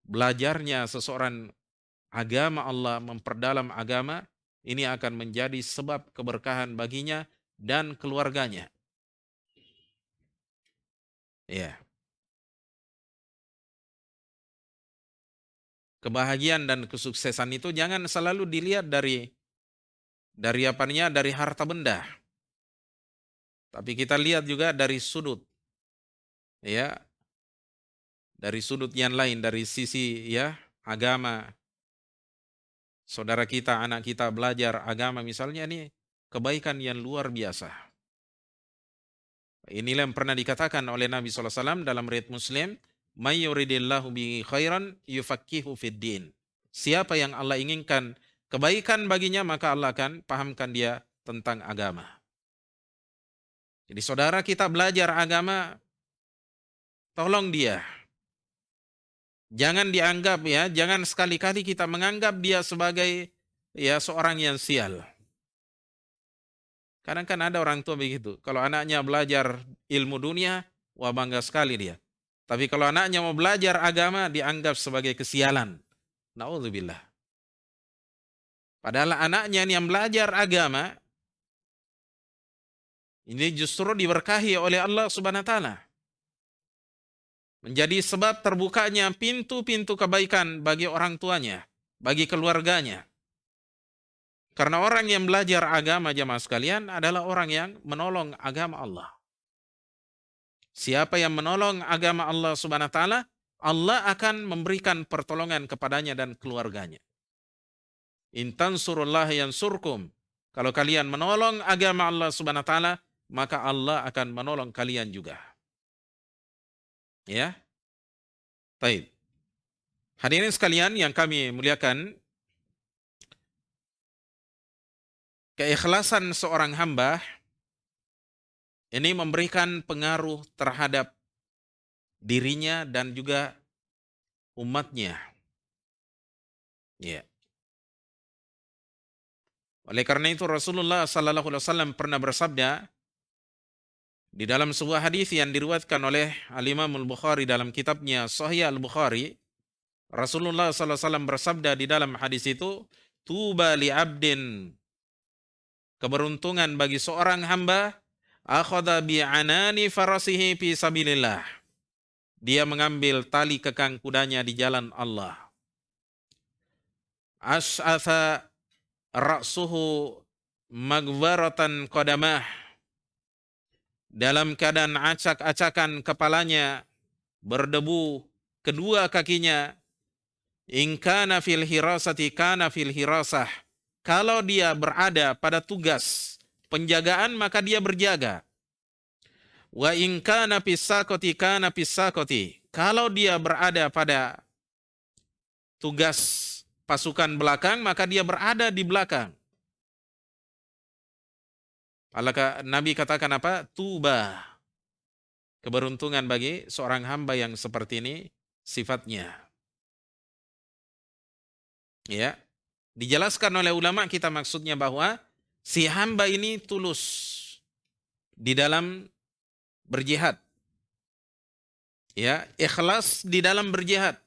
belajarnya seseorang agama Allah, memperdalam agama, ini akan menjadi sebab keberkahan baginya dan keluarganya. Ya. Kebahagiaan dan kesuksesan itu jangan selalu dilihat dari apanya, dari harta benda. Tapi kita lihat juga dari sudut, ya, dari sudut yang lain, dari sisi ya agama. Saudara kita, anak kita belajar agama misalnya, ini kebaikan yang luar biasa. Inilah yang pernah dikatakan oleh Nabi SAW dalam riwayat Muslim, "May yuridillahu bihi khairan yufaqihu fid din." Siapa yang Allah inginkan kebaikan baginya, maka Allah akan pahamkan dia tentang agama. Jadi saudara kita belajar agama, tolong dia. Jangan dianggap ya, jangan sekali-kali kita menganggap dia sebagai ya seorang yang sial. Kadang kan ada orang tua begitu. Kalau anaknya belajar ilmu dunia, wah bangga sekali dia. Tapi kalau anaknya mau belajar agama, dianggap sebagai kesialan. Na'udzubillah. Padahal anaknya yang belajar agama, ini justru diberkahi oleh Allah Subhanahu wa taala. Menjadi sebab terbukanya pintu-pintu kebaikan bagi orang tuanya, bagi keluarganya. Karena orang yang belajar agama, jamaah sekalian, adalah orang yang menolong agama Allah. Siapa yang menolong agama Allah Subhanahu wa taala, Allah akan memberikan pertolongan kepadanya dan keluarganya. In tansurullah yansurkum. Kalau kalian menolong agama Allah Subhanahu wa taala, maka Allah akan menolong kalian juga. Ya. Baik. Hadirin sekalian yang kami muliakan, keikhlasan seorang hamba ini memberikan pengaruh terhadap dirinya dan juga umatnya. Ya. Oleh karena itu Rasulullah sallallahu alaihi wasallam pernah bersabda di dalam sebuah hadis yang diriwayatkan oleh Al-Imam Al-Bukhari dalam kitabnya Sahih Al-Bukhari, Rasulullah sallallahu alaihi wasallam bersabda di dalam hadis itu, "Tuba li 'abdin," keberuntungan bagi seorang hamba, akhadha bi anani farasihi fi sabilillah. Dia mengambil tali kekang kudanya di jalan Allah. As'atha ra'suhu magwaratan qadamah. Dalam keadaan acak-acakan kepalanya, berdebu kedua kakinya. In kana fil hirasati kana fil hirasah. Kalau dia berada pada tugas penjagaan, maka dia berjaga. Wa in kana fisaqati kana fisaqati. Kalau dia berada pada tugas pasukan belakang, maka dia berada di belakang. Maka Nabi katakan apa? Tuba. Keberuntungan bagi seorang hamba yang seperti ini sifatnya. Ya. Dijelaskan oleh ulama kita maksudnya bahwa si hamba ini tulus di dalam berjihad. Ya, ikhlas di dalam berjihad.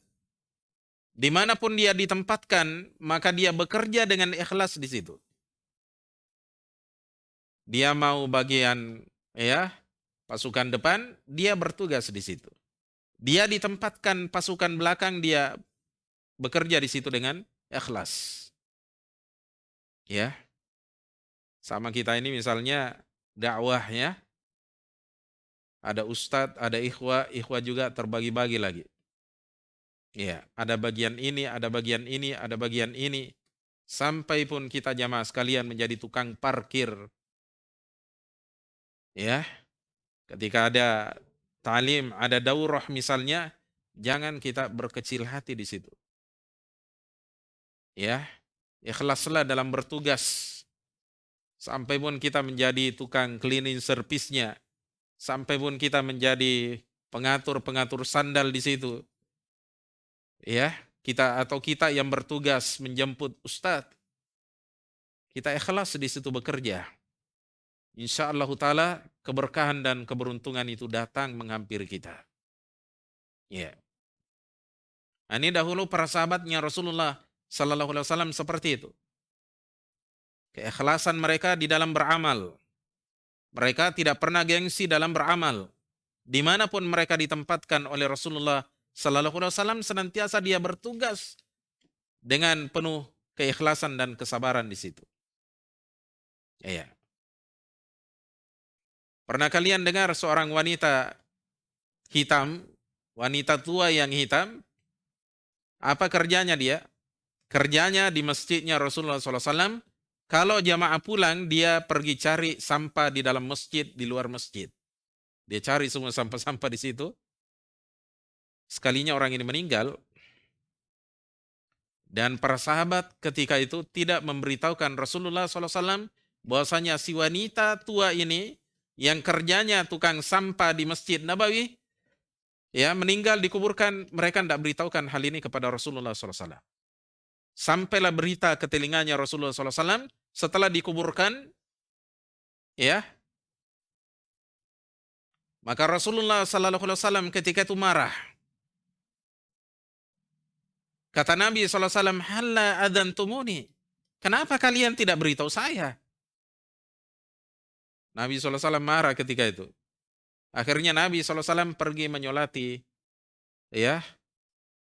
Dimanapun dia ditempatkan, maka dia bekerja dengan ikhlas di situ. Dia mau bagian ya pasukan depan, dia bertugas di situ. Dia ditempatkan pasukan belakang, dia bekerja di situ dengan ikhlas. Ya, sama kita ini misalnya dakwah ya, ada ustadz, ada ikhwah juga terbagi-bagi lagi. Ya, ada bagian ini, ada bagian ini, ada bagian ini. Sampai pun kita jamaah sekalian menjadi tukang parkir. Ya, ketika ada talim, ada daurah misalnya, jangan kita berkecil hati di situ. Ya, ikhlaslah dalam bertugas. Sampai pun kita menjadi tukang cleaning service-nya. Sampai pun kita menjadi pengatur-pengatur sandal di situ. Ya, kita yang bertugas menjemput ustadz. Kita ikhlas di situ bekerja. Insyaallah taala keberkahan dan keberuntungan itu datang menghampiri kita. Ya. Ini dahulu para sahabatnya Rasulullah sallallahu alaihi wasallam seperti itu. Keikhlasan mereka di dalam beramal. Mereka tidak pernah gengsi dalam beramal. Dimanapun mereka ditempatkan oleh Rasulullah sallallahu alaihi wasallam, senantiasa dia bertugas dengan penuh keikhlasan dan kesabaran di situ. Ya. Pernah kalian dengar seorang wanita hitam, wanita tua yang hitam? Apa kerjanya dia? Kerjanya di masjidnya Rasulullah SAW. Kalau jamaah pulang, dia pergi cari sampah di dalam masjid, di luar masjid. Dia cari semua sampah-sampah di situ. Sekalinya orang ini meninggal, dan para sahabat ketika itu tidak memberitahukan Rasulullah SAW bahwasanya si wanita tua ini yang kerjanya tukang sampah di Masjid Nabawi, ya, meninggal dikuburkan. Mereka tidak beritahukan hal ini kepada Rasulullah SAW. Sampailah berita ke telinganya Rasulullah SAW setelah dikuburkan, ya. Maka Rasulullah SAW ketika itu marah. Kata Nabi SAW, "Halla adantumuni." Kenapa kalian tidak beritahu saya? Nabi SAW marah ketika itu. Akhirnya Nabi SAW pergi menyolati, ya,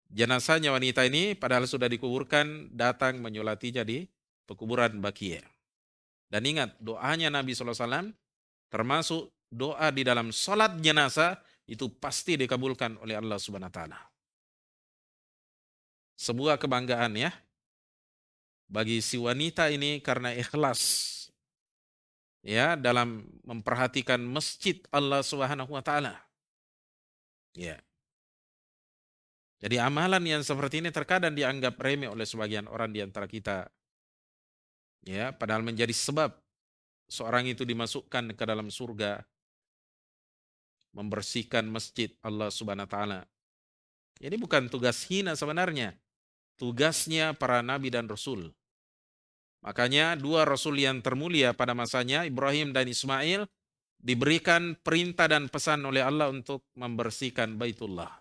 jenazahnya wanita ini, padahal sudah dikuburkan, datang menyolatinya di pekuburan Baqiyah. Dan ingat, doanya Nabi SAW, termasuk doa di dalam sholat jenazah, itu pasti dikabulkan oleh Allah Subhanahu Wa Taala. Sebuah kebanggaan ya bagi si wanita ini karena ikhlas ya dalam memperhatikan masjid Allah Subhanahu Wa Taala. Ya. Jadi amalan yang seperti ini terkadang dianggap remeh oleh sebagian orang di antara kita. Ya, padahal menjadi sebab seorang itu dimasukkan ke dalam surga, membersihkan masjid Allah Subhanahu wa taala. Ini bukan tugas hina sebenarnya. Tugasnya para nabi dan rasul. Makanya dua rasul yang termulia pada masanya, Ibrahim dan Ismail, diberikan perintah dan pesan oleh Allah untuk membersihkan Baitullah.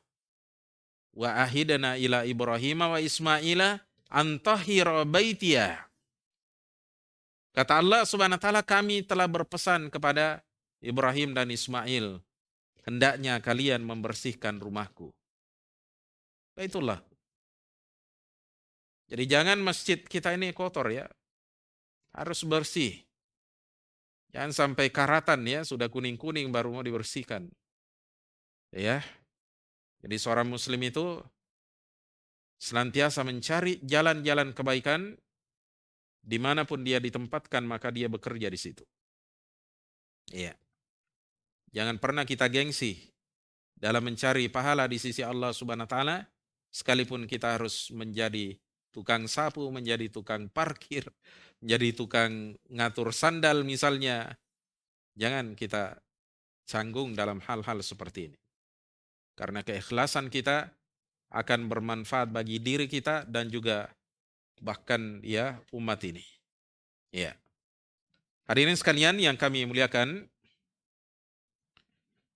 Wa ahidana ila Ibrahim wa Ismaila antahira baitiyah. Kata Allah Subhanahu wa taala, kami telah berpesan kepada Ibrahim dan Ismail, hendaknya kalian membersihkan rumahku. Baitullah. Jadi jangan masjid kita ini kotor ya. Harus bersih. Jangan sampai karatan ya, sudah kuning-kuning baru mau dibersihkan. Ya. Jadi seorang muslim itu senantiasa mencari jalan-jalan kebaikan dimanapun dia ditempatkan, maka dia bekerja di situ. Iya. Jangan pernah kita gengsi dalam mencari pahala di sisi Allah Subhanahu wa taala, sekalipun kita harus menjadi tukang sapu, menjadi tukang parkir, menjadi tukang ngatur sandal misalnya. Jangan kita canggung dalam hal-hal seperti ini. Karena keikhlasan kita akan bermanfaat bagi diri kita dan juga bahkan ya umat ini. Ya. Hadirin sekalian yang kami muliakan,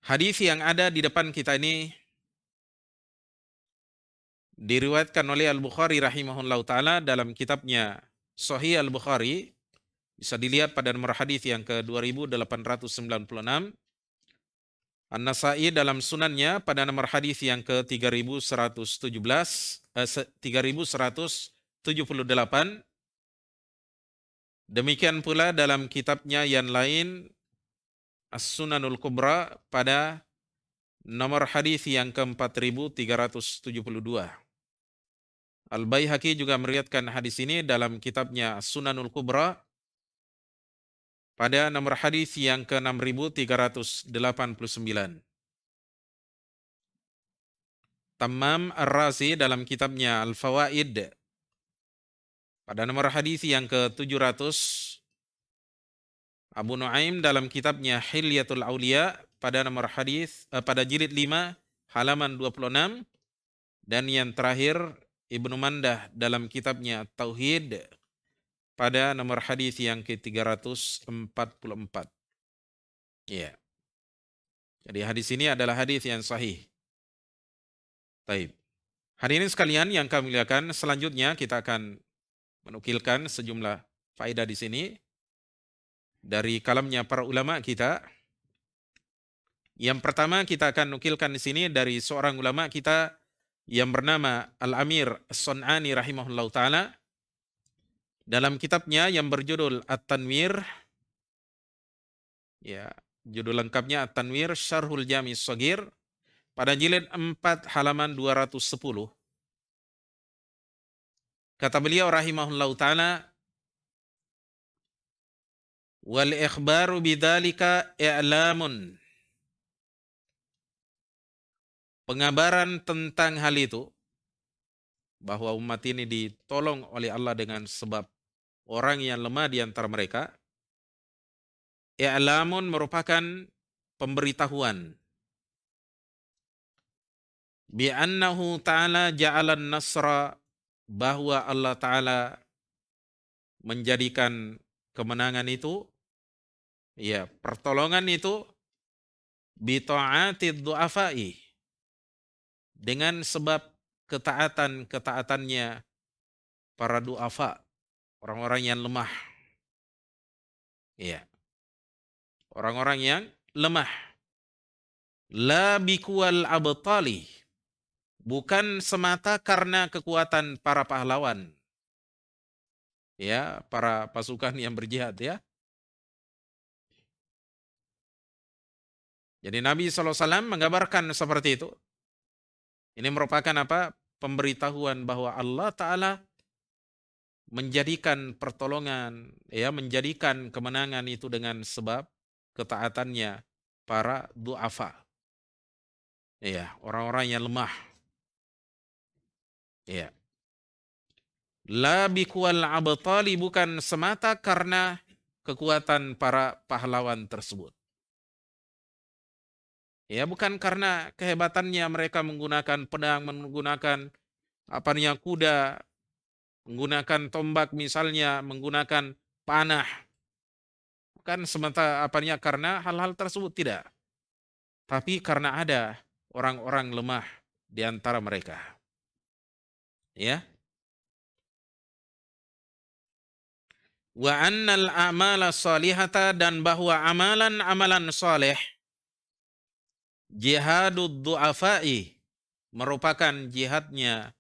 hadis yang ada di depan kita ini diriwayatkan oleh Al-Bukhari rahimahullah taala dalam kitabnya Sahih Al-Bukhari. Bisa dilihat pada nomor hadis yang ke-2896. An-Nasa'i dalam sunannya pada nomor hadis yang ke-3117, 3178. Demikian pula dalam kitabnya yang lain As-Sunanul Kubra pada nomor hadis yang ke-4372. Al-Baihaqi juga meriwayatkan hadis ini dalam kitabnya As-Sunanul Kubra pada nomor hadis yang ke-6389. Tammam Ar-Razi dalam kitabnya Al-Fawaid pada nomor hadis yang ke-700. Abu Nuaim dalam kitabnya Hilyatul Aulia pada nomor hadis pada jilid 5 halaman 26, dan yang terakhir Ibnu Mandah dalam kitabnya Tauhid pada nomor hadis yang ke-344. Ya. Jadi hadis ini adalah hadis yang sahih. Baik. Hadirin sekalian yang kami muliakan, selanjutnya kita akan menukilkan sejumlah faedah di sini dari kalamnya para ulama kita. Yang pertama kita akan nukilkan di sini dari seorang ulama kita yang bernama Al-Amir As-Sun'ani rahimahullah taala dalam kitabnya yang berjudul At-Tanwir, ya, judul lengkapnya At-Tanwir Syarhul Jami' Shaghir pada jilid 4 halaman 210. Kata beliau rahimahullah taala, wal ikhbaru bidzalika i'lamun. Pengabaran tentang hal itu, bahwa umat ini ditolong oleh Allah dengan sebab orang yang lemah di antara mereka. I'lamun merupakan pemberitahuan. Bi'annahu ta'ala ja'alan nasra, bahwa Allah Ta'ala menjadikan kemenangan itu, ya, pertolongan itu, bita'atid du'afai, dengan sebab ketaatan-ketaatannya para du'afa, orang-orang yang lemah. Ya, orang-orang yang lemah. La biquwal abtali, bukan semata karena kekuatan para pahlawan. Ya, para pasukan yang berjihad ya. Jadi Nabi SAW mengabarkan seperti itu. Ini merupakan apa? Pemberitahuan bahwa Allah Ta'ala menjadikan pertolongan, ya, menjadikan kemenangan itu dengan sebab ketaatannya para du'afa. Ya, orang-orang yang lemah. Ya. La biquwal abtali, bukan semata karena kekuatan para pahlawan tersebut. Ya, bukan karena kehebatannya mereka menggunakan pedang, menggunakan kuda, menggunakan tombak misalnya, menggunakan panah. Bukan semata karena hal-hal tersebut, tidak. Tapi karena ada orang-orang lemah di antara mereka. Ya. Wa annal a'mala salihata, dan bahwa amalan-amalan saleh, jihadud du'afai, merupakan jihadnya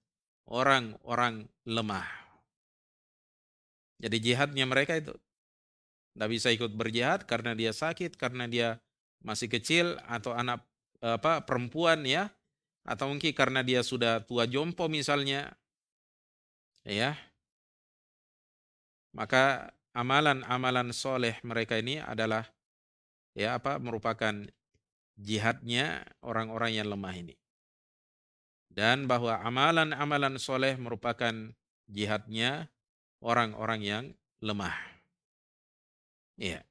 orang-orang lemah. Jadi jihadnya mereka itu tidak bisa ikut berjihad karena dia sakit, karena dia masih kecil, atau anak perempuan ya, atau mungkin karena dia sudah tua jompo misalnya. Ya. Maka amalan-amalan soleh mereka ini adalah merupakan jihadnya orang-orang yang lemah ini. Dan bahwa amalan-amalan soleh merupakan jihadnya orang-orang yang lemah. Iya.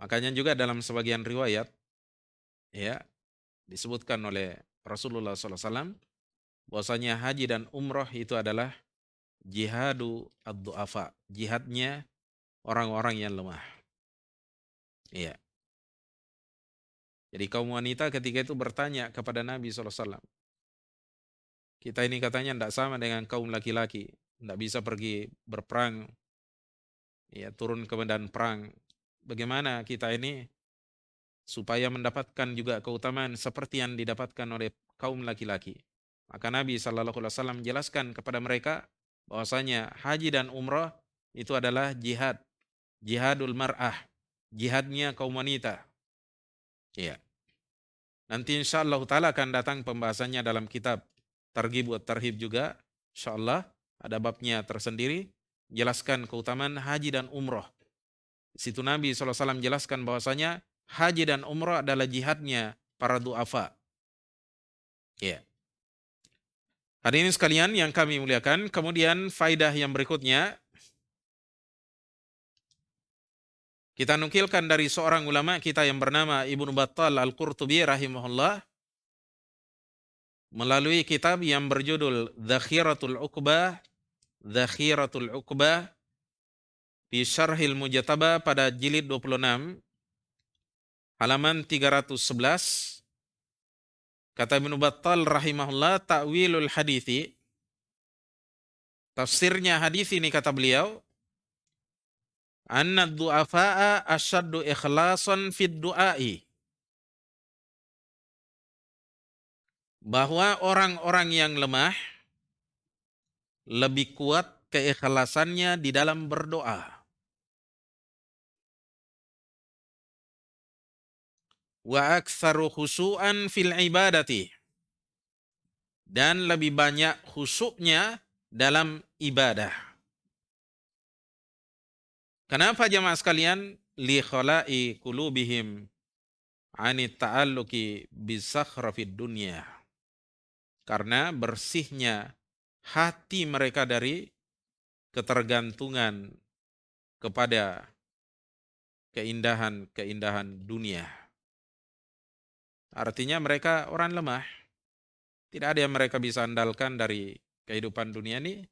Makanya juga dalam sebagian riwayat, ya, disebutkan oleh Rasulullah SAW bahwasanya haji dan umroh itu adalah jihadu ad-du'afa, jihadnya orang-orang yang lemah. Iya. Jadi kaum wanita ketika itu bertanya kepada Nabi SAW, kita ini katanya tidak sama dengan kaum laki-laki, tidak bisa pergi berperang, ya, turun ke medan perang. Bagaimana kita ini supaya mendapatkan juga keutamaan seperti yang didapatkan oleh kaum laki-laki? Maka Nabi SAW menjelaskan kepada mereka bahwasanya haji dan umrah itu adalah jihad, jihadul mar'ah, jihadnya kaum wanita. Ya. Nanti insyaallah ta'ala akan datang pembahasannya dalam kitab Targhib wa Tarhib juga. Insyaallah ada babnya tersendiri, jelaskan keutamaan haji dan umrah. Di situ Nabi SAW menjelaskan bahwasanya haji dan umrah adalah jihadnya para du'afa. Ya. Hadirin sekalian yang kami muliakan, kemudian faidah yang berikutnya kita nukilkan dari seorang ulama kita yang bernama Ibnu Battal Al-Qurtubi rahimahullah melalui kitab yang berjudul Dzakhiratul Uqbah di Syarhil Mujtaba pada jilid 26 halaman 311. Kata Ibnu Battal rahimahullah, ta'wilul hadithi, tafsirnya hadis ini kata beliau, anna du'afa'a asyaddu ikhlasan fid du'ai, bahwa orang-orang yang lemah lebih kuat keikhlasannya di dalam berdoa. Wa aktsaru khusyu'an fil ibadati, dan lebih banyak khusyuknya dalam ibadah. Kenapa jemaah sekalian? Li khala'i qulubihim anit ta'alluqi bisakhrafid dunya. Karena bersihnya hati mereka dari ketergantungan kepada keindahan-keindahan dunia. Artinya mereka orang lemah. Tidak ada yang mereka bisa andalkan dari kehidupan dunia ini.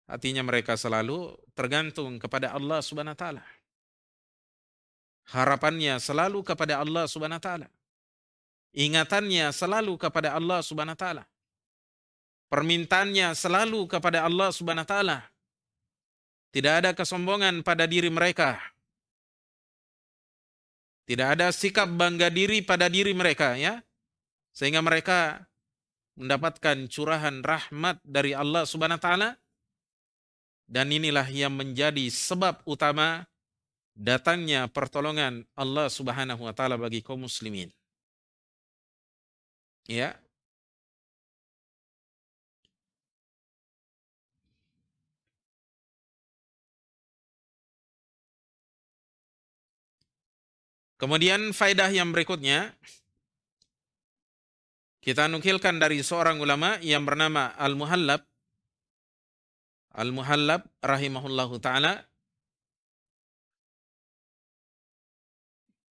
Hatinya mereka selalu tergantung kepada Allah Subhanahu wa taala. Harapannya selalu kepada Allah Subhanahu wa taala. Ingatannya selalu kepada Allah Subhanahu wa taala. Permintaannya selalu kepada Allah Subhanahu wa taala. Tidak ada kesombongan pada diri mereka. Tidak ada sikap bangga diri pada diri mereka, ya. Sehingga mereka mendapatkan curahan rahmat dari Allah Subhanahu wa taala, dan inilah yang menjadi sebab utama datangnya pertolongan Allah Subhanahu wa taala bagi kaum muslimin. Ya. Kemudian faedah yang berikutnya kita nukilkan dari seorang ulama yang bernama Al-Muhallab rahimahullahu taala,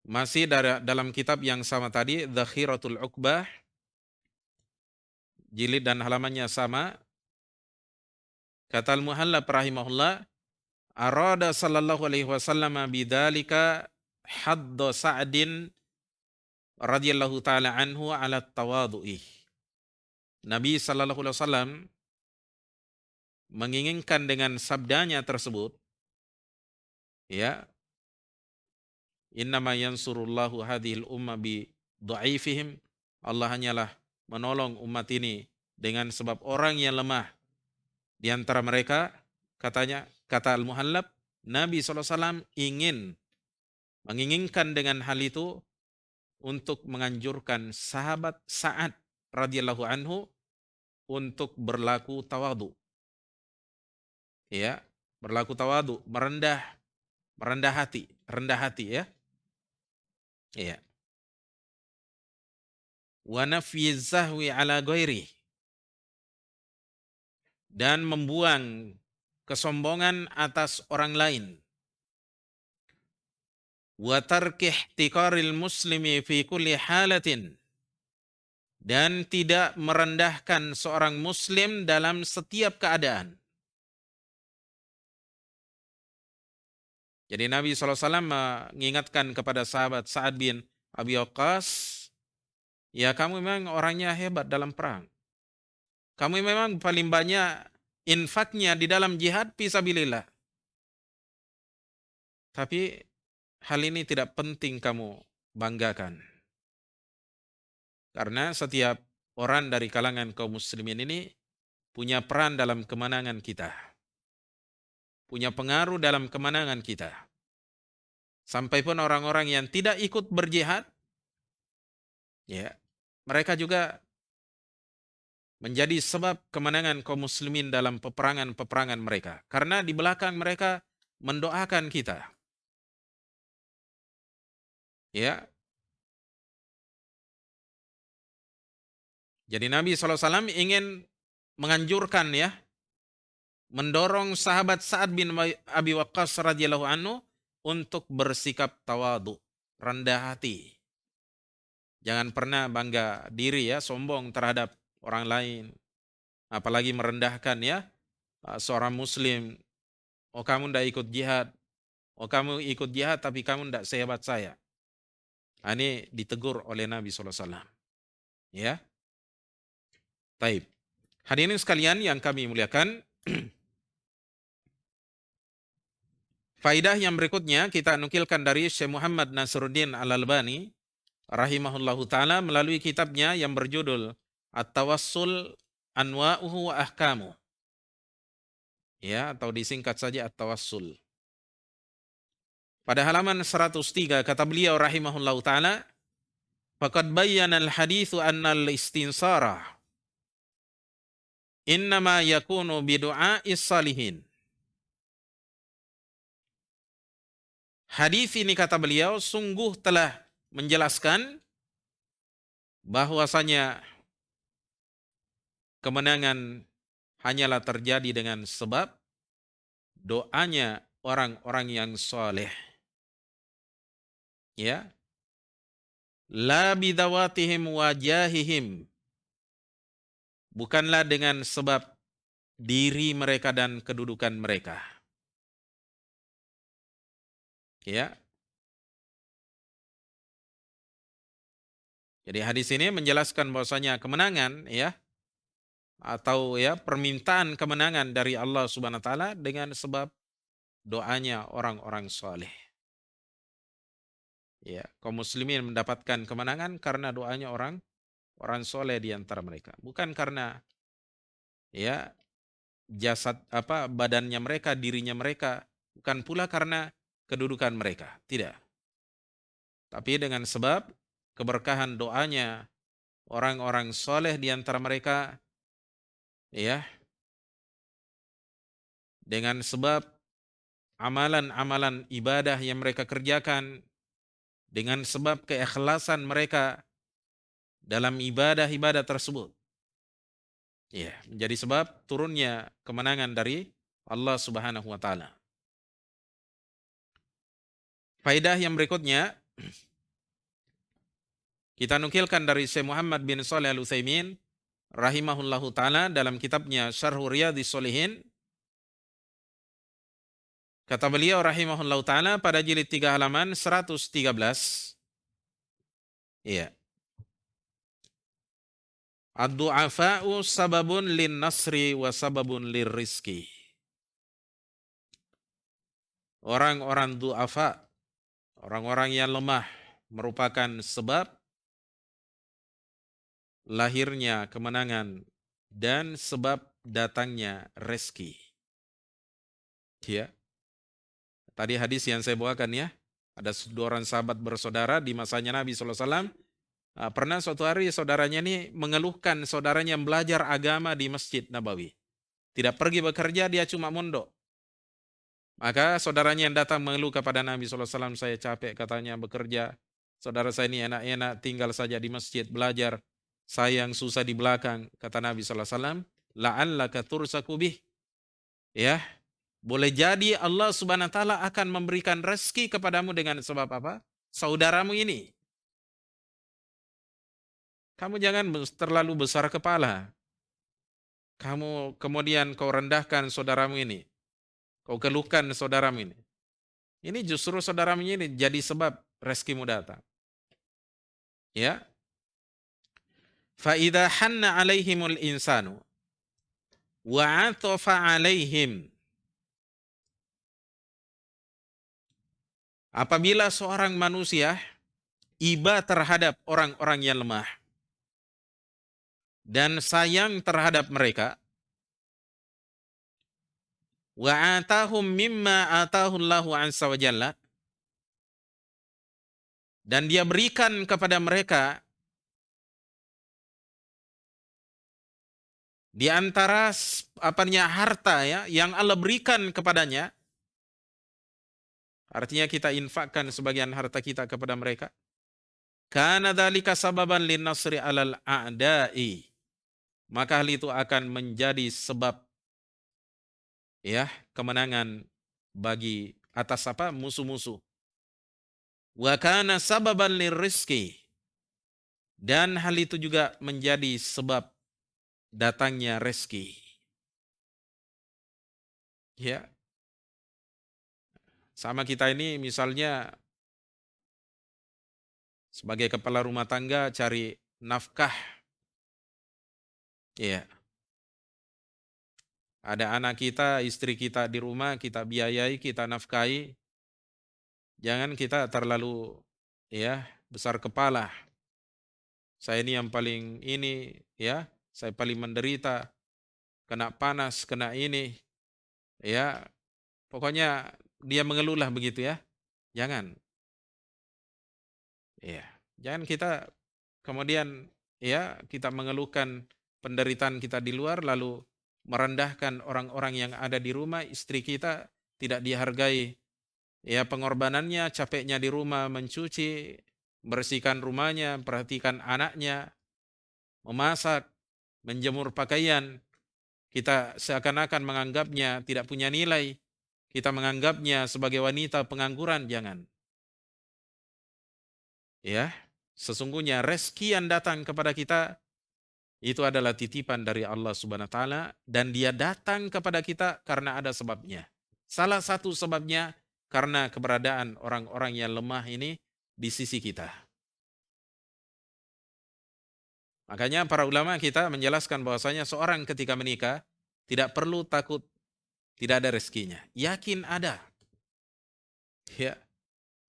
masih dalam kitab yang sama tadi, Dzakhiratul Uqbah, jilid dan halamannya sama. Kata Al-Muhallab rahimahullah, arada sallallahu alaihi wasallam bidzalika hadda Sa'din radhiyallahu taala anhu ala tawadhu'i. Nabi sallallahu alaihi wasallam menginginkan dengan sabdanya tersebut, ya, innama yansurullahu hadhil umma bi dhaifihim, Allah hanyalah menolong umat ini dengan sebab orang yang lemah di antara mereka. Katanya, kata Al-Muhallab, Nabi SAW menginginkan dengan hal itu untuk menganjurkan sahabat Sa'ad radhiyallahu anhu untuk berlaku tawadu. Ya, berlaku tawadu, merendah rendah hati ya. Iya. Wa nafyi zahwi ala ghairi, dan membuang kesombongan atas orang lain. Wa tarki ihtiqaril muslimi fi kulli halatin, dan tidak merendahkan seorang muslim dalam setiap keadaan. Jadi Nabi SAW mengingatkan kepada sahabat Sa'ad bin Abi Waqqas, ya kamu memang orangnya hebat dalam perang. Kamu memang paling banyak infaknya di dalam jihad fisabilillah. Tapi hal ini tidak penting kamu banggakan. Karena setiap orang dari kalangan kaum muslimin ini punya peran dalam kemenangan kita. Punya pengaruh dalam kemenangan kita. Sampai pun orang-orang yang tidak ikut berjihad, ya, mereka juga menjadi sebab kemenangan kaum muslimin dalam peperangan-peperangan mereka. Karena di belakang mereka mendoakan kita. Ya. Jadi Nabi SAW ingin menganjurkan ya, mendorong sahabat Sa'ad bin Abi Waqqas radhiyallahu anhu untuk bersikap tawadu, rendah hati. Jangan pernah bangga diri ya, sombong terhadap orang lain. Apalagi merendahkan ya seorang muslim. Oh kamu ndak ikut jihad. Oh kamu ikut jihad tapi kamu ndak sehebat saya. Ini ditegur oleh Nabi SAW. Ya. Taib. Hadirin sekalian yang kami muliakan, faidah yang berikutnya kita nukilkan dari Syekh Muhammad Nasruddin Al-Albani rahimahullahu taala melalui kitabnya yang berjudul At-Tawassul Anwa'uhu wa Ahkamu. Ya, atau disingkat saja At-Tawassul. Pada halaman 103 kata beliau rahimahullahu taala, faqad bayyana al-haditsu anna al-istinsara innama yakunu bidu'a'is salihin. Hadis ini kata beliau sungguh telah menjelaskan bahwasanya kemenangan hanyalah terjadi dengan sebab doanya orang-orang yang soleh. Ya. La bidawatihim wajahihim. Bukanlah dengan sebab diri mereka dan kedudukan mereka. Ya. Jadi hadis ini menjelaskan bahwasanya kemenangan ya atau ya permintaan kemenangan dari Allah Subhanahu wa taala dengan sebab doanya orang-orang soleh. Ya, kaum muslimin mendapatkan kemenangan karena doanya orang soleh di antara mereka, bukan karena ya jasad badannya mereka, dirinya mereka, bukan pula karena kedudukan mereka, tidak. Tapi dengan sebab keberkahan doanya orang-orang soleh di antara mereka, ya, dengan sebab amalan-amalan ibadah yang mereka kerjakan, dengan sebab keikhlasan mereka dalam ibadah-ibadah tersebut. Ya, menjadi sebab turunnya kemenangan dari Allah Subhanahu wa taala. Faedah yang berikutnya kita nukilkan dari Syekh Muhammad bin Shalih Al-Utsaimin rahimahullahu taala dalam kitabnya Syarh Riyadhis Shalihin. Kata beliau rahimahullahu taala pada jilid 3 halaman 113. Iya. Ad-du'afa'u sababun lin nasri wa sababun lirrizki. Orang-orang du'afa, orang-orang yang lemah merupakan sebab lahirnya kemenangan dan sebab datangnya rezeki. Ya. Tadi hadis yang saya bawakan ya, ada dua orang sahabat bersaudara di masanya Nabi SAW. Pernah suatu hari saudaranya ini mengeluhkan saudaranya yang belajar agama di Masjid Nabawi. Tidak pergi bekerja, dia cuma mondok. Maka saudaranya yang datang mengeluh kepada Nabi SAW, saya capek katanya bekerja. Saudara saya ini enak-enak tinggal saja di masjid belajar. Saya yang susah di belakang. Kata Nabi SAW, la'allaka tursaku bih. Ya, boleh jadi Allah Subhanahu wa taala akan memberikan rezeki kepadamu dengan sebab apa? Saudaramu ini. Kamu jangan terlalu besar kepala. Kamu kemudian kau rendahkan saudaramu ini. Kau keluhkan saudaramu ini. Ini justru saudaramu ini jadi sebab rezekimu datang. Ya. Fa idza hanna 'alaihimul insanu wa 'atafa 'alaihim. Apabila seorang manusia iba terhadap orang-orang yang lemah dan sayang terhadap mereka, wa atahum mimma atahullahu azza wa jalla, dan dia berikan kepada mereka di antara harta ya yang Allah berikan kepadanya, artinya kita infakkan sebagian harta kita kepada mereka. Kana dzalika sababan linnasri 'alal a'da'i. Maka hal itu akan menjadi sebab ya kemenangan bagi atas musuh-musuh. Wa kana sababan lirizqi. Dan hal itu juga menjadi sebab datangnya rezeki. Ya. Sama kita ini misalnya sebagai kepala rumah tangga cari nafkah. Ya. Ada anak kita, istri kita di rumah, kita biayai, kita nafkahi. Jangan kita terlalu ya besar kepala. Saya ini yang paling ini ya, saya paling menderita, kena panas, kena ini. Ya, pokoknya dia mengeluhlah begitu ya. Jangan. Ya, jangan kita kemudian ya kita mengeluhkan penderitaan kita di luar lalu merendahkan orang-orang yang ada di rumah, istri kita tidak dihargai. Ya, pengorbanannya, capeknya di rumah mencuci, bersihkan rumahnya, perhatikan anaknya, memasak, menjemur pakaian. Kita seakan-akan menganggapnya tidak punya nilai. Kita menganggapnya sebagai wanita pengangguran, jangan. Ya, sesungguhnya rezeki yang datang kepada kita itu adalah titipan dari Allah Subhanahu wa taala dan dia datang kepada kita karena ada sebabnya. Salah satu sebabnya karena keberadaan orang-orang yang lemah ini di sisi kita. Makanya para ulama kita menjelaskan bahwasanya seorang ketika menikah tidak perlu takut tidak ada rezekinya. Yakin ada. Ya.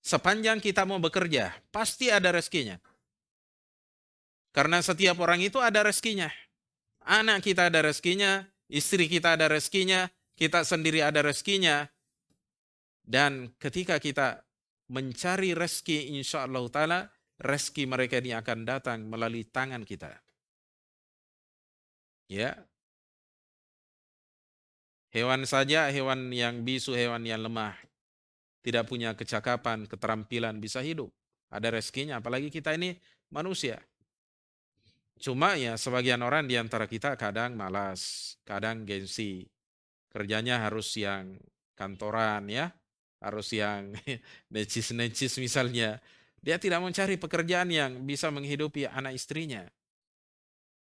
Sepanjang kita mau bekerja, pasti ada rezekinya. Karena setiap orang itu ada rezekinya. Anak kita ada rezekinya, istri kita ada rezekinya, kita sendiri ada rezekinya. Dan ketika kita mencari rezeki, insya Allah ta'ala, rezeki mereka ini akan datang melalui tangan kita. Ya. Hewan saja, hewan yang bisu, hewan yang lemah, tidak punya kecakapan, keterampilan, bisa hidup. Ada rezekinya, apalagi kita ini manusia. Cuma ya sebagian orang di antara kita kadang malas, kadang gengsi. Kerjanya harus yang kantoran ya, harus yang necis-necis misalnya. Dia tidak mencari pekerjaan yang bisa menghidupi anak istrinya.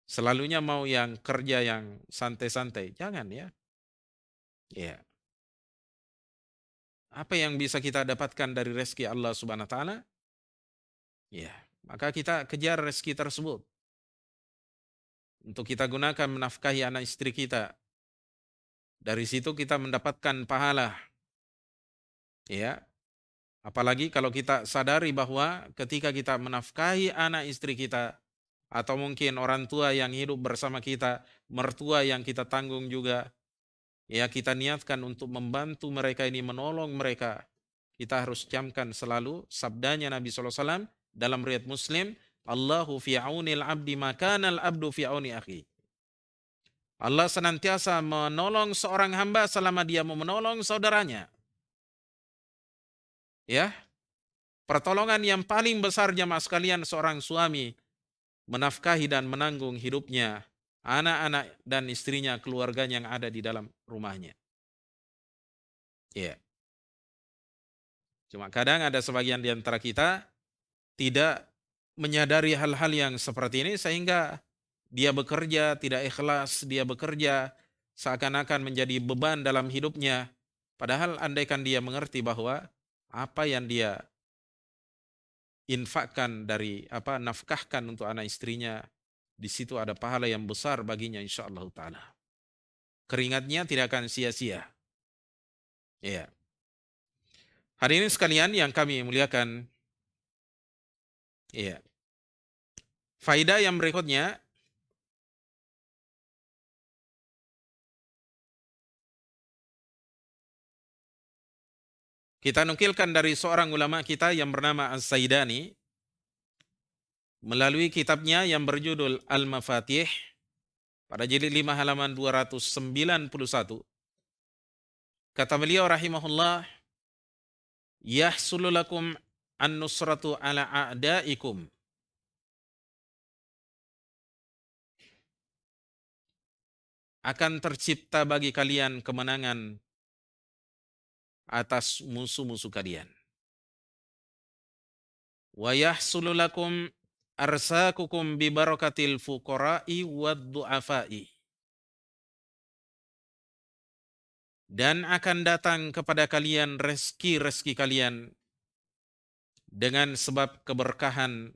Selalunya mau yang kerja yang santai-santai. Jangan ya. Ya. Apa yang bisa kita dapatkan dari rezeki Allah Subhanahu wa taala? Ya, maka kita kejar rezeki tersebut. Untuk kita gunakan menafkahi anak istri kita. Dari situ kita mendapatkan pahala. Ya. Apalagi kalau kita sadari bahwa ketika kita menafkahi anak istri kita atau mungkin orang tua yang hidup bersama kita, mertua yang kita tanggung juga, ya kita niatkan untuk membantu mereka ini, menolong mereka. Kita harus camkan selalu sabdanya Nabi SAW dalam riwayat Muslim, Allahu fi aunil abdi makanal abdu fi auni akhi. Allah senantiasa menolong seorang hamba selama dia mau menolong saudaranya. Ya, pertolongan yang paling besar jamaah sekalian seorang suami menafkahi dan menanggung hidupnya, anak-anak dan istrinya, keluarganya yang ada di dalam rumahnya. Ya, cuma kadang ada sebagian di antara kita tidak menyadari hal-hal yang seperti ini sehingga dia bekerja tidak ikhlas, dia bekerja seakan-akan menjadi beban dalam hidupnya. Padahal andaikan dia mengerti bahwa apa yang dia infakkan dari nafkahkan untuk anak istrinya, di situ ada pahala yang besar baginya insyaallah taala. Keringatnya tidak akan sia-sia. Ya. Hadirin sekalian yang kami muliakan, ya. Faedah yang berikutnya, kita nukilkan dari seorang ulama kita yang bernama Az-Zaidani melalui kitabnya yang berjudul Al-Mafatih pada jilid 5 halaman 291. Kata beliau rahimahullah, yahsulu lakum an-nusratu ala a'daikum. Akan tercipta bagi kalian kemenangan atas musuh-musuh kalian. Wa yahsulu lakum arsakukum bi barakatil fuqara'i wad du'afa'i. Dan akan datang kepada kalian rezeki-rezeki kalian dengan sebab keberkahan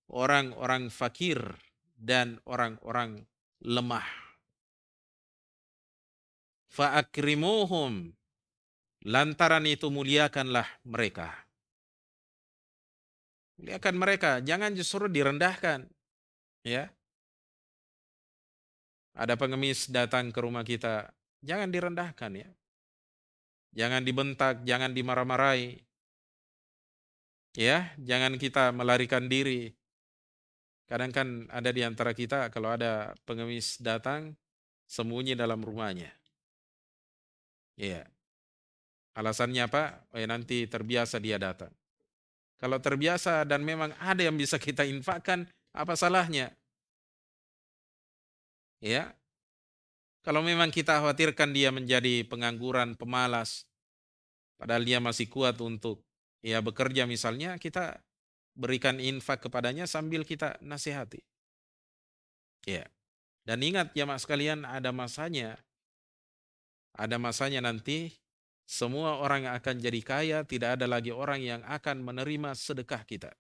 orang-orang fakir dan orang-orang lemah. Fa'akrimuhum, lantaran itu muliakanlah mereka. Muliakan mereka, jangan justru direndahkan. Ya, ada pengemis datang ke rumah kita, jangan direndahkan ya. Jangan dibentak, jangan dimarah-marahi. Ya, jangan kita melarikan diri. Kadang kan ada di antara kita kalau ada pengemis datang sembunyi dalam rumahnya. Ya. Alasannya apa? Oh, ya nanti terbiasa dia datang. Kalau terbiasa dan memang ada yang bisa kita infakkan, apa salahnya? Ya. Kalau memang kita khawatirkan dia menjadi pengangguran, pemalas, padahal dia masih kuat untuk ya bekerja misalnya, kita berikan infak kepadanya sambil kita nasihati. Ya. Dan ingat ya mas sekalian, ada masanya nanti semua orang yang akan jadi kaya, tidak ada lagi orang yang akan menerima sedekah kita.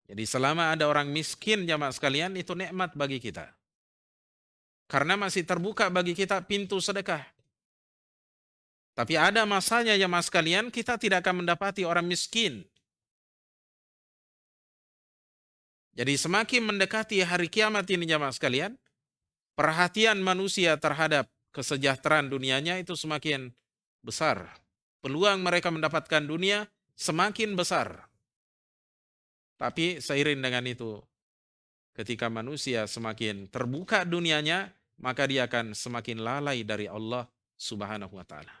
Jadi selama ada orang miskin jamaah sekalian, itu nikmat bagi kita. Karena masih terbuka bagi kita pintu sedekah. Tapi ada masanya jamaah sekalian, kita tidak akan mendapati orang miskin. Jadi semakin mendekati hari kiamat ini jamaah sekalian, perhatian manusia terhadap kesejahteraan dunianya itu semakin besar. Peluang mereka mendapatkan dunia semakin besar. Tapi seiring dengan itu, ketika manusia semakin terbuka dunianya, maka dia akan semakin lalai dari Allah Subhanahu wa taala.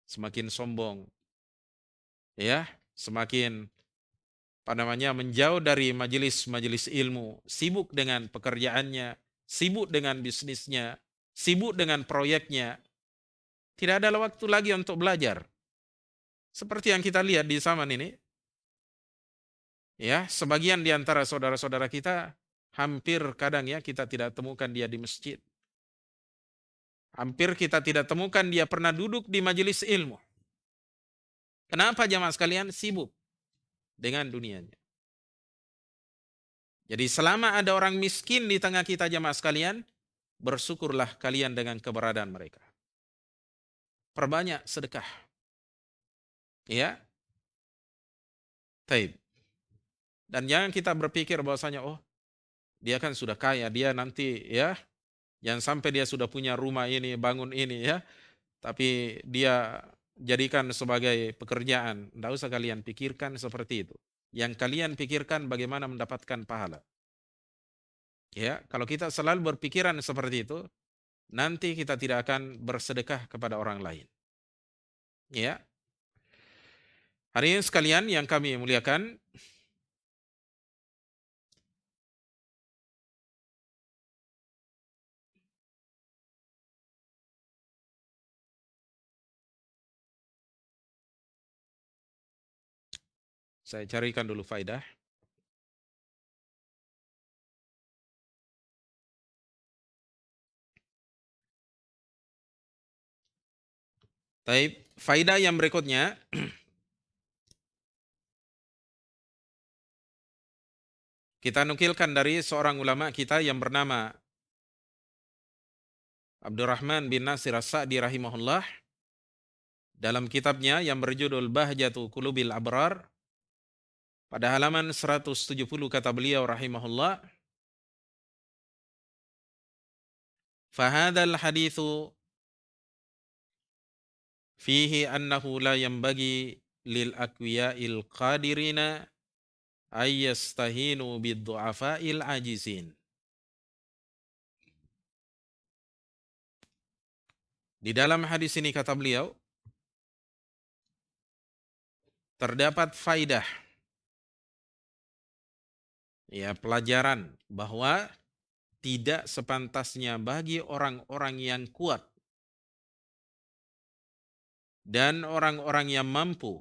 Semakin sombong. Ya, semakin menjauh dari majelis-majelis ilmu, sibuk dengan pekerjaannya, sibuk dengan bisnisnya, sibuk dengan proyeknya. Tidak ada waktu lagi untuk belajar. Seperti yang kita lihat di zaman ini, ya, sebagian di antara saudara-saudara kita hampir kadang ya kita tidak temukan dia di masjid. Hampir kita tidak temukan dia pernah duduk di majelis ilmu. Kenapa jamaah sekalian? Sibuk dengan dunianya. Jadi selama ada orang miskin di tengah kita jamaah sekalian, bersyukurlah kalian dengan keberadaan mereka. Perbanyak sedekah. Ya. Taib. Dan jangan kita berpikir bahwasanya oh, dia kan sudah kaya, dia nanti ya, jangan sampai dia sudah punya rumah ini, bangun ini ya, tapi dia jadikan sebagai pekerjaan. Tidak usah kalian pikirkan seperti itu. Yang kalian pikirkan bagaimana mendapatkan pahala. Ya, kalau kita selalu berpikiran seperti itu, nanti kita tidak akan bersedekah kepada orang lain. Ya. Hadirin sekalian yang kami muliakan, saya carikan dulu faidah. Taib, faidah yang berikutnya, kita nukilkan dari seorang ulama kita yang bernama Abdurrahman bin Nasir As-Sa'di rahimahullah. Dalam kitabnya yang berjudul Bahjatu Qulubil Abrar, pada halaman 170 kata beliau rahimahullah, "Fahadzal haditsu fihi annahu la yanbaghi lil aqwiya'il qadirina ay yastahinu bid du'afa'il ajizin." Di dalam hadis ini kata beliau, terdapat faidah, ya, pelajaran bahwa tidak sepantasnya bagi orang-orang yang kuat dan orang-orang yang mampu,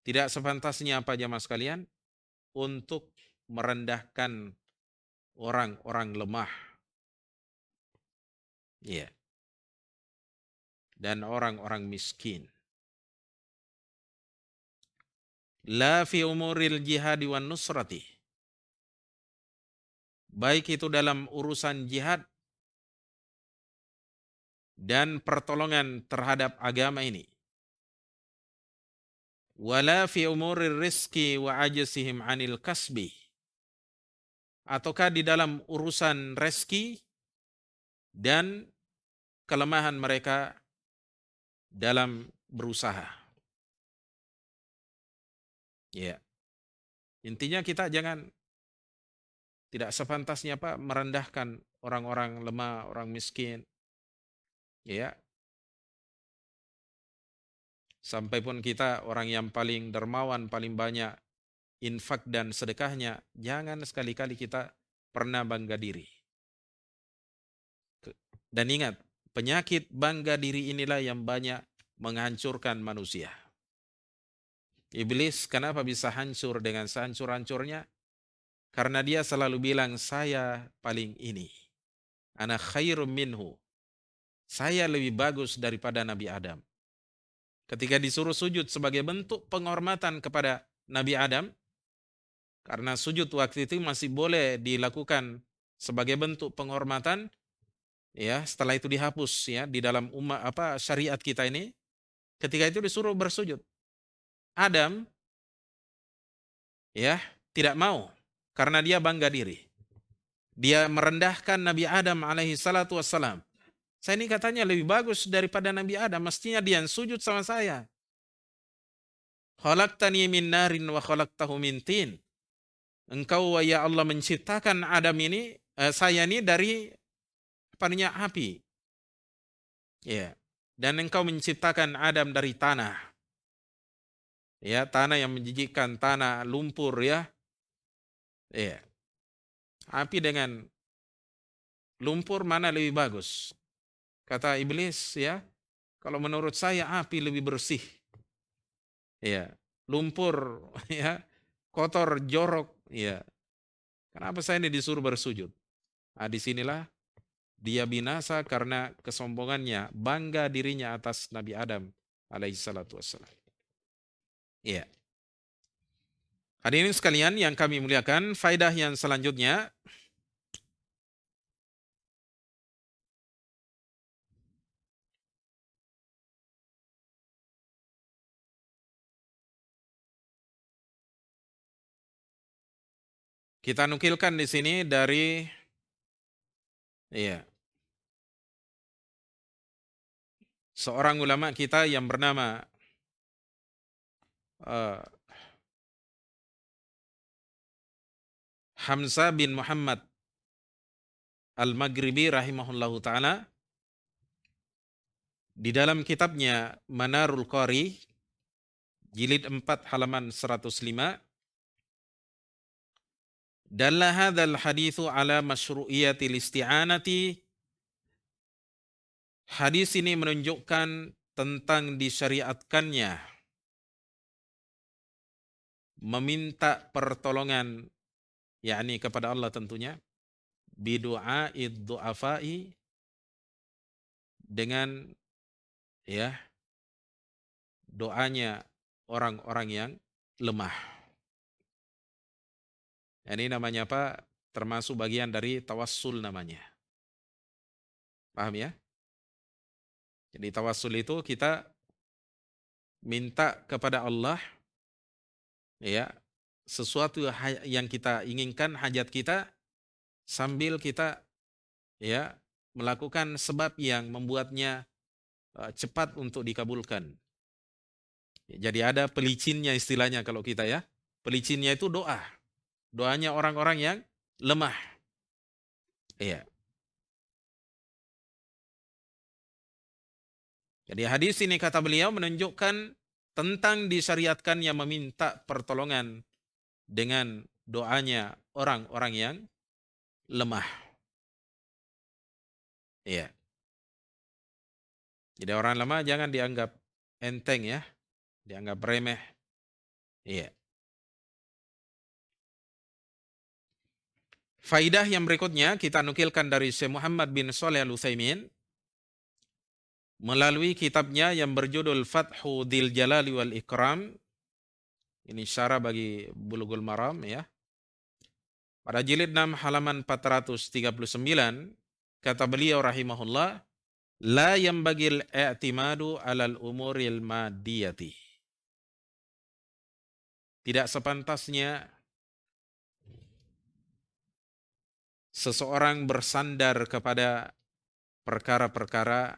tidak sepantasnya apa jamaah sekalian, untuk merendahkan orang-orang lemah, ya, dan orang-orang miskin. La fi umuril jihadi wan nusrati, baik itu dalam urusan jihad dan pertolongan terhadap agama ini. Wala fi umurir rizki wa ajzihim anil kasbi, ataukah di dalam urusan rezeki dan kelemahan mereka dalam berusaha. Ya, intinya kita jangan, tidak sepantasnya Pak merendahkan orang-orang lemah, orang miskin. Ya, sampai pun kita orang yang paling dermawan, paling banyak infak dan sedekahnya, jangan sekali-kali kita pernah bangga diri. Dan ingat, penyakit bangga diri inilah yang banyak menghancurkan manusia. Iblis kenapa bisa hancur dengan sehancur-hancurnya? Karena dia selalu bilang, saya paling ini. Ana khairum minhu. Saya lebih bagus daripada Nabi Adam. Ketika disuruh sujud sebagai bentuk penghormatan kepada Nabi Adam, karena sujud waktu itu masih boleh dilakukan sebagai bentuk penghormatan, ya, setelah itu dihapus, ya, di dalam syariat kita ini. Ketika itu disuruh bersujud. Adam, ya, tidak mau karena dia bangga diri. Dia merendahkan Nabi Adam alaihi salatu wassalam. Saya ini katanya lebih bagus daripada Nabi Adam, mestinya dia yang sujud sama saya. Khalaqtani min narin wa khalaqtahu min tin. Engkau ya Allah menciptakan Adam ini, saya ini dari api. Ya. Dan engkau menciptakan Adam dari tanah. Ya, tanah yang menjijikkan, tanah lumpur, ya. Ya. Api dengan lumpur mana lebih bagus? Kata iblis, ya, kalau menurut saya api lebih bersih. Ya, lumpur, ya, kotor, jorok, ya. Kenapa saya ini disuruh bersujud? Nah, disinilah dia binasa karena kesombongannya, bangga dirinya atas Nabi Adam alaihi salatu wassalam. Ya. Hadirin sekalian yang kami muliakan, faedah yang selanjutnya, kita nukilkan di sini dari, ya, seorang ulama kita yang bernama Hamzah bin Muhammad Al-Maghribi rahimahullahu ta'ala. Di dalam kitabnya Manarul Qari, jilid 4 halaman 105, dalla hadzal haditsu ala masyru'iyatil isti'anati. Hadis ini menunjukkan tentang disyariatkannya meminta pertolongan, yakni kepada Allah tentunya, bidu'aid du'afai, dengan ya doanya orang-orang yang lemah. Ini namanya apa? Termasuk bagian dari tawassul namanya. Paham ya? Jadi tawassul itu kita minta kepada Allah ya sesuatu yang kita inginkan, hajat kita, sambil kita ya melakukan sebab yang membuatnya cepat untuk dikabulkan. Jadi ada pelicinnya istilahnya kalau kita ya. Pelicinnya itu doa. Doanya orang-orang yang lemah. Iya. Jadi hadis ini kata beliau menunjukkan tentang disyariatkannya meminta pertolongan dengan doanya orang-orang yang lemah. Iya. Jadi orang lemah jangan dianggap enteng ya, dianggap remeh. Iya. Faidah yang berikutnya kita nukilkan dari Syekh Muhammad bin Shalih Al-Utsaimin melalui kitabnya yang berjudul Fathu Dzil Jalali wal Ikram. Ini syarah bagi Bulughul Maram ya. Pada jilid 6 halaman 439 kata beliau rahimahullah, la yambagil i'timadu 'alal umuril madiyati. Tidak sepantasnya seseorang bersandar kepada perkara-perkara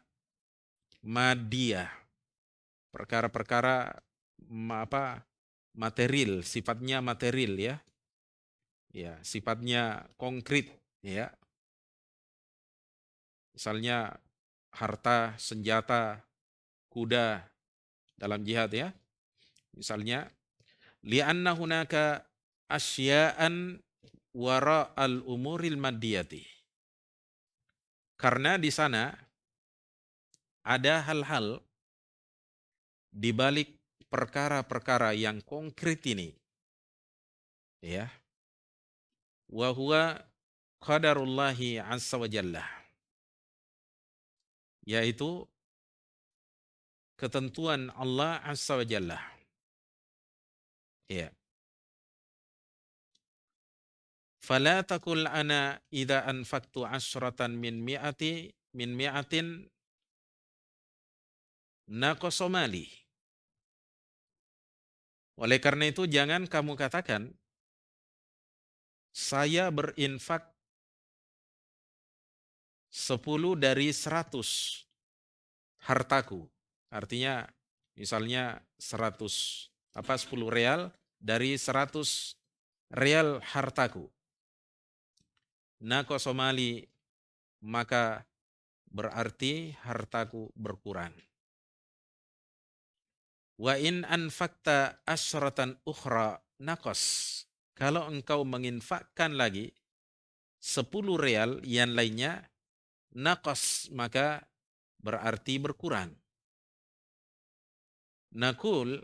madiyah, perkara-perkara material, sifatnya material ya. Ya, sifatnya konkret ya. Misalnya harta, senjata, kuda dalam jihad ya. Misalnya li'anna hunaka asya'an wara al-umuril madiyati. Karena di sana ada hal-hal di balik perkara-perkara yang konkret ini. Ya. Wa huwa qadarullahi azza wa jalla. Yaitu ketentuan Allah azza wa jalla. Ya. Fala taqul ana idza anfaqtu 'ashratan min mi'atin naqasa mali. Oleh karena itu jangan kamu katakan saya berinfak 10 dari 100 hartaku. Artinya misalnya 10 real dari 100 real hartaku. Naqasa mali, maka berarti hartaku berkurang. Wa in anfakta asyratan ukhra naqas. Kalau engkau menginfakkan lagi 10 real yang lainnya, naqas, maka berarti berkurang. Nakul,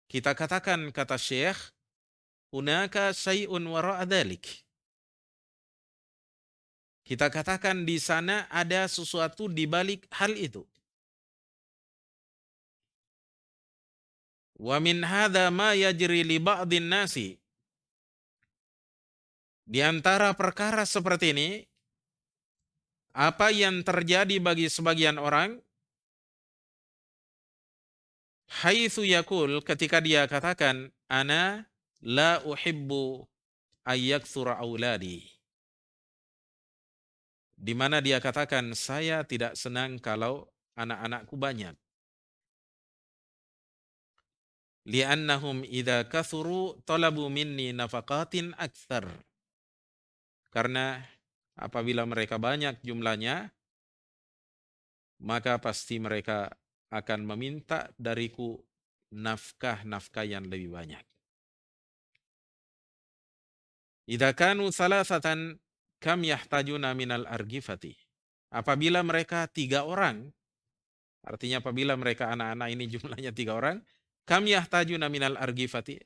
kita katakan kata Syekh, hunaka syai'un wara'a dzalik. Kita katakan di sana ada sesuatu di balik hal itu. Wa min hadza ma yajri li ba'dhin nasi. Di antara perkara seperti ini, apa yang terjadi bagi sebagian orang, haitsu yaqul, ketika dia katakan ana la uhibbu ayyaktsura auladi. Di mana dia katakan saya tidak senang kalau anak-anakku banyak. Li'annahum idza kathuru talabu minni nafaqatin aktsar. Karena apabila mereka banyak jumlahnya, maka pasti mereka akan meminta dariku nafkah-nafkah yang lebih banyak. Idza kanu salasatan kam yahtajuna minal argifati. Apabila mereka 3 orang, artinya apabila mereka anak-anak ini jumlahnya 3 orang, kam yahtajuna minal argifati.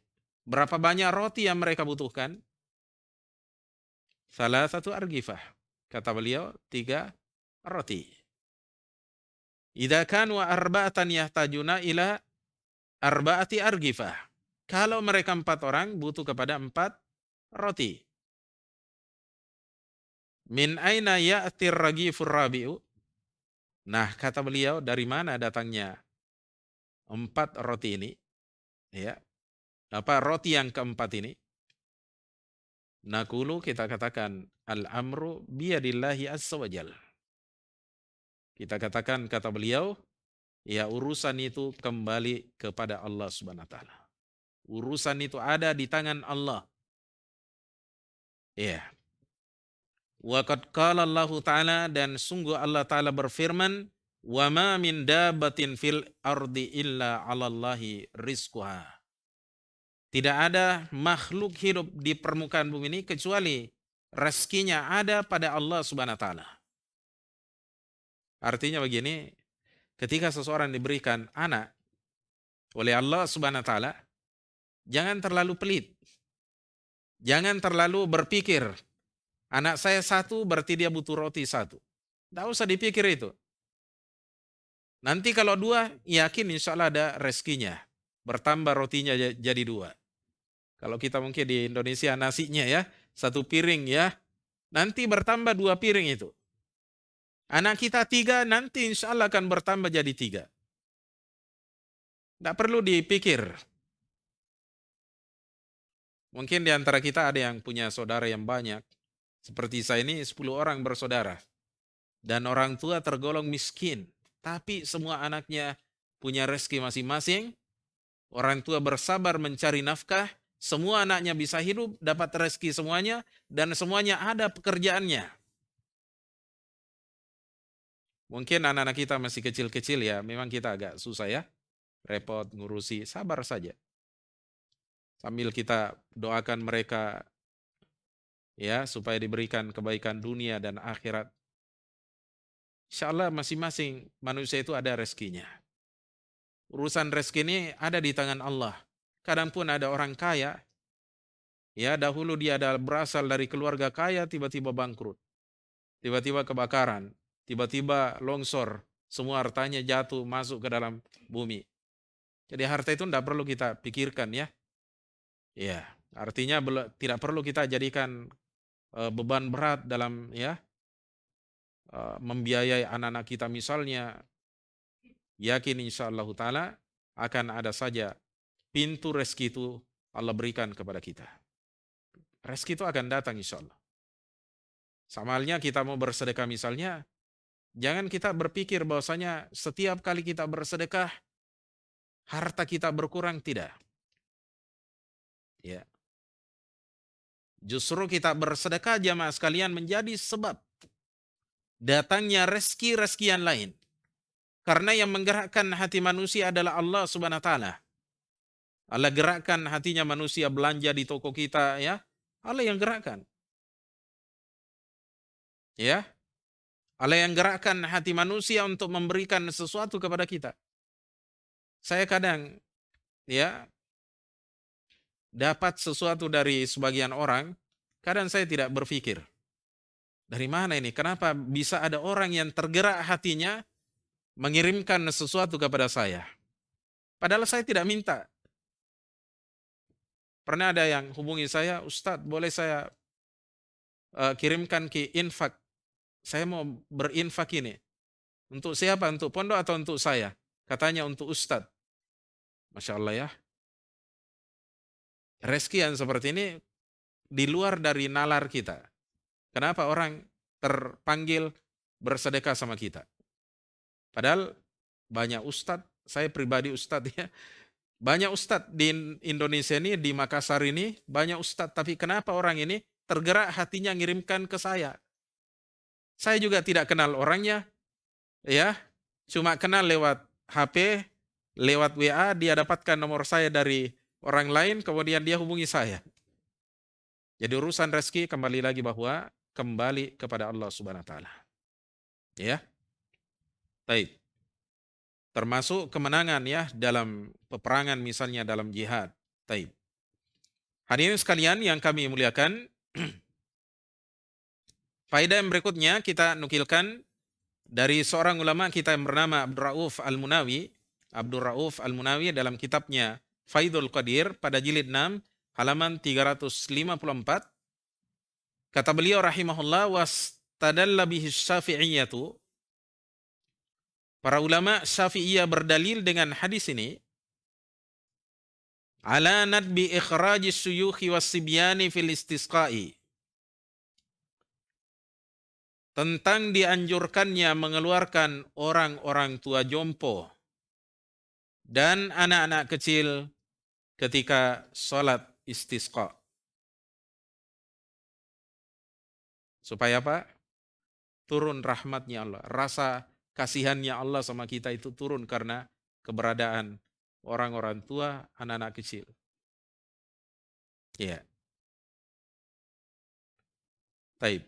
Berapa banyak roti yang mereka butuhkan? Salah satu argifah. Kata beliau, 3 roti. Idza kanu arba'atan yahtajuna ila arba'ati argifah. Kalau mereka 4 orang butuh kepada 4 roti. Min aina ya'tir ragifur rabi'u? Nah, kata beliau, dari mana datangnya 4 roti ini? Ya. Apa roti yang keempat ini? Nakulu, kita katakan, al-amru biyadillahi azza wajal. Kita katakan, kata beliau, ya urusan itu kembali kepada Allah Subhanahu wa taala. Urusan itu ada di tangan Allah. Ya. Wa qad qala Allah taala, dan sungguh Allah taala berfirman, wa ma min dabbatin fil ardi illa 'alallahi rizquha. Tidak ada makhluk hidup di permukaan bumi ini kecuali rezekinya ada pada Allah Subhanahu wa taala. Artinya begini, ketika seseorang diberikan anak oleh Allah Subhanahu wa taala, jangan terlalu pelit. Jangan terlalu berpikir, anak saya 1 berarti dia butuh roti 1. Tidak usah dipikir itu. Nanti kalau 2, yakin insya Allah ada rezekinya. Bertambah rotinya jadi 2. Kalau kita mungkin di Indonesia nasinya ya, 1 piring ya, nanti bertambah 2 piring itu. Anak kita 3, nanti insya Allah akan bertambah jadi 3. Tidak perlu dipikir. Mungkin di antara kita ada yang punya saudara yang banyak. Seperti saya ini 10 orang bersaudara. Dan orang tua tergolong miskin. Tapi semua anaknya punya rezeki masing-masing. Orang tua bersabar mencari nafkah. Semua anaknya bisa hidup, dapat rezeki semuanya. Dan semuanya ada pekerjaannya. Mungkin anak-anak kita masih kecil-kecil ya. Memang kita agak susah ya. Repot ngurusi, sabar saja. Sambil kita doakan mereka ya supaya diberikan kebaikan dunia dan akhirat. Insya Allah masing-masing manusia itu ada rezekinya. Urusan rezeki ini ada di tangan Allah. Kadang pun ada orang kaya, ya dahulu dia berasal dari keluarga kaya, tiba-tiba bangkrut. Tiba-tiba kebakaran, tiba-tiba longsor, semua hartanya jatuh masuk ke dalam bumi. Jadi harta itu tidak perlu kita pikirkan ya. Ya, artinya tidak perlu kita jadikan beban berat dalam ya membiayai anak-anak kita misalnya. Yakin insya Allah taala akan ada saja pintu rezeki itu Allah berikan kepada kita. Rezeki itu akan datang insya Allah. Sama halnya kita mau bersedekah misalnya, jangan kita berpikir bahwasanya setiap kali kita bersedekah harta kita berkurang, tidak. Ya. Justru kita bersedekah jamaah sekalian menjadi sebab datangnya rezeki-rezeki yang lain. Karena yang menggerakkan hati manusia adalah Allah Subhanahu wa taala. Allah gerakkan hatinya manusia belanja di toko kita ya. Allah yang gerakkan. Ya. Allah yang gerakkan hati manusia untuk memberikan sesuatu kepada kita. Saya kadang ya dapat sesuatu dari sebagian orang, kadang saya tidak berpikir, dari mana ini? Kenapa bisa ada orang yang tergerak hatinya mengirimkan sesuatu kepada saya? Padahal saya tidak minta. Pernah ada yang hubungi saya, Ustadz boleh saya kirimkan ke infak? Saya mau berinfak ini. Untuk siapa? Untuk pondok atau untuk saya? Katanya untuk Ustadz. Masya Allah ya. Rezeki yang seperti ini di luar dari nalar kita. Kenapa orang terpanggil bersedekah sama kita? Padahal banyak ustadz, saya pribadi ustadz ya. Banyak ustadz di Indonesia ini, di Makassar ini, banyak ustadz. Tapi kenapa orang ini tergerak hatinya ngirimkan ke saya? Saya juga tidak kenal orangnya, ya. cuma kenal lewat HP, lewat WA, dia dapatkan nomor saya dari orang lain, kemudian dia hubungi saya. Jadi urusan rezeki kembali lagi bahwa kembali kepada Allah Subhanahu wa taala. Ya. Baik. Termasuk kemenangan ya dalam peperangan misalnya dalam jihad. Baik. Hadirin sekalian yang kami muliakan, faedah yang berikutnya kita nukilkan dari seorang ulama kita yang bernama Abdul Rauf Al-Munawi dalam kitabnya Faidul Qadir pada jilid 6 halaman 354. Kata beliau rahimahullah, wastadalla bihi syafi'iyatu. Para ulama Syafi'iyah berdalil dengan hadis ini ala nadbi ikhrajis suyukhi was-sibyani fil istisqa'i. Tentang dianjurkannya mengeluarkan orang-orang tua jompo dan anak-anak kecil ketika sholat istisqa. Supaya apa? Turun rahmatnya Allah. Rasa kasihannya Allah sama kita itu turun karena keberadaan orang-orang tua, anak-anak kecil. Ya. Taib.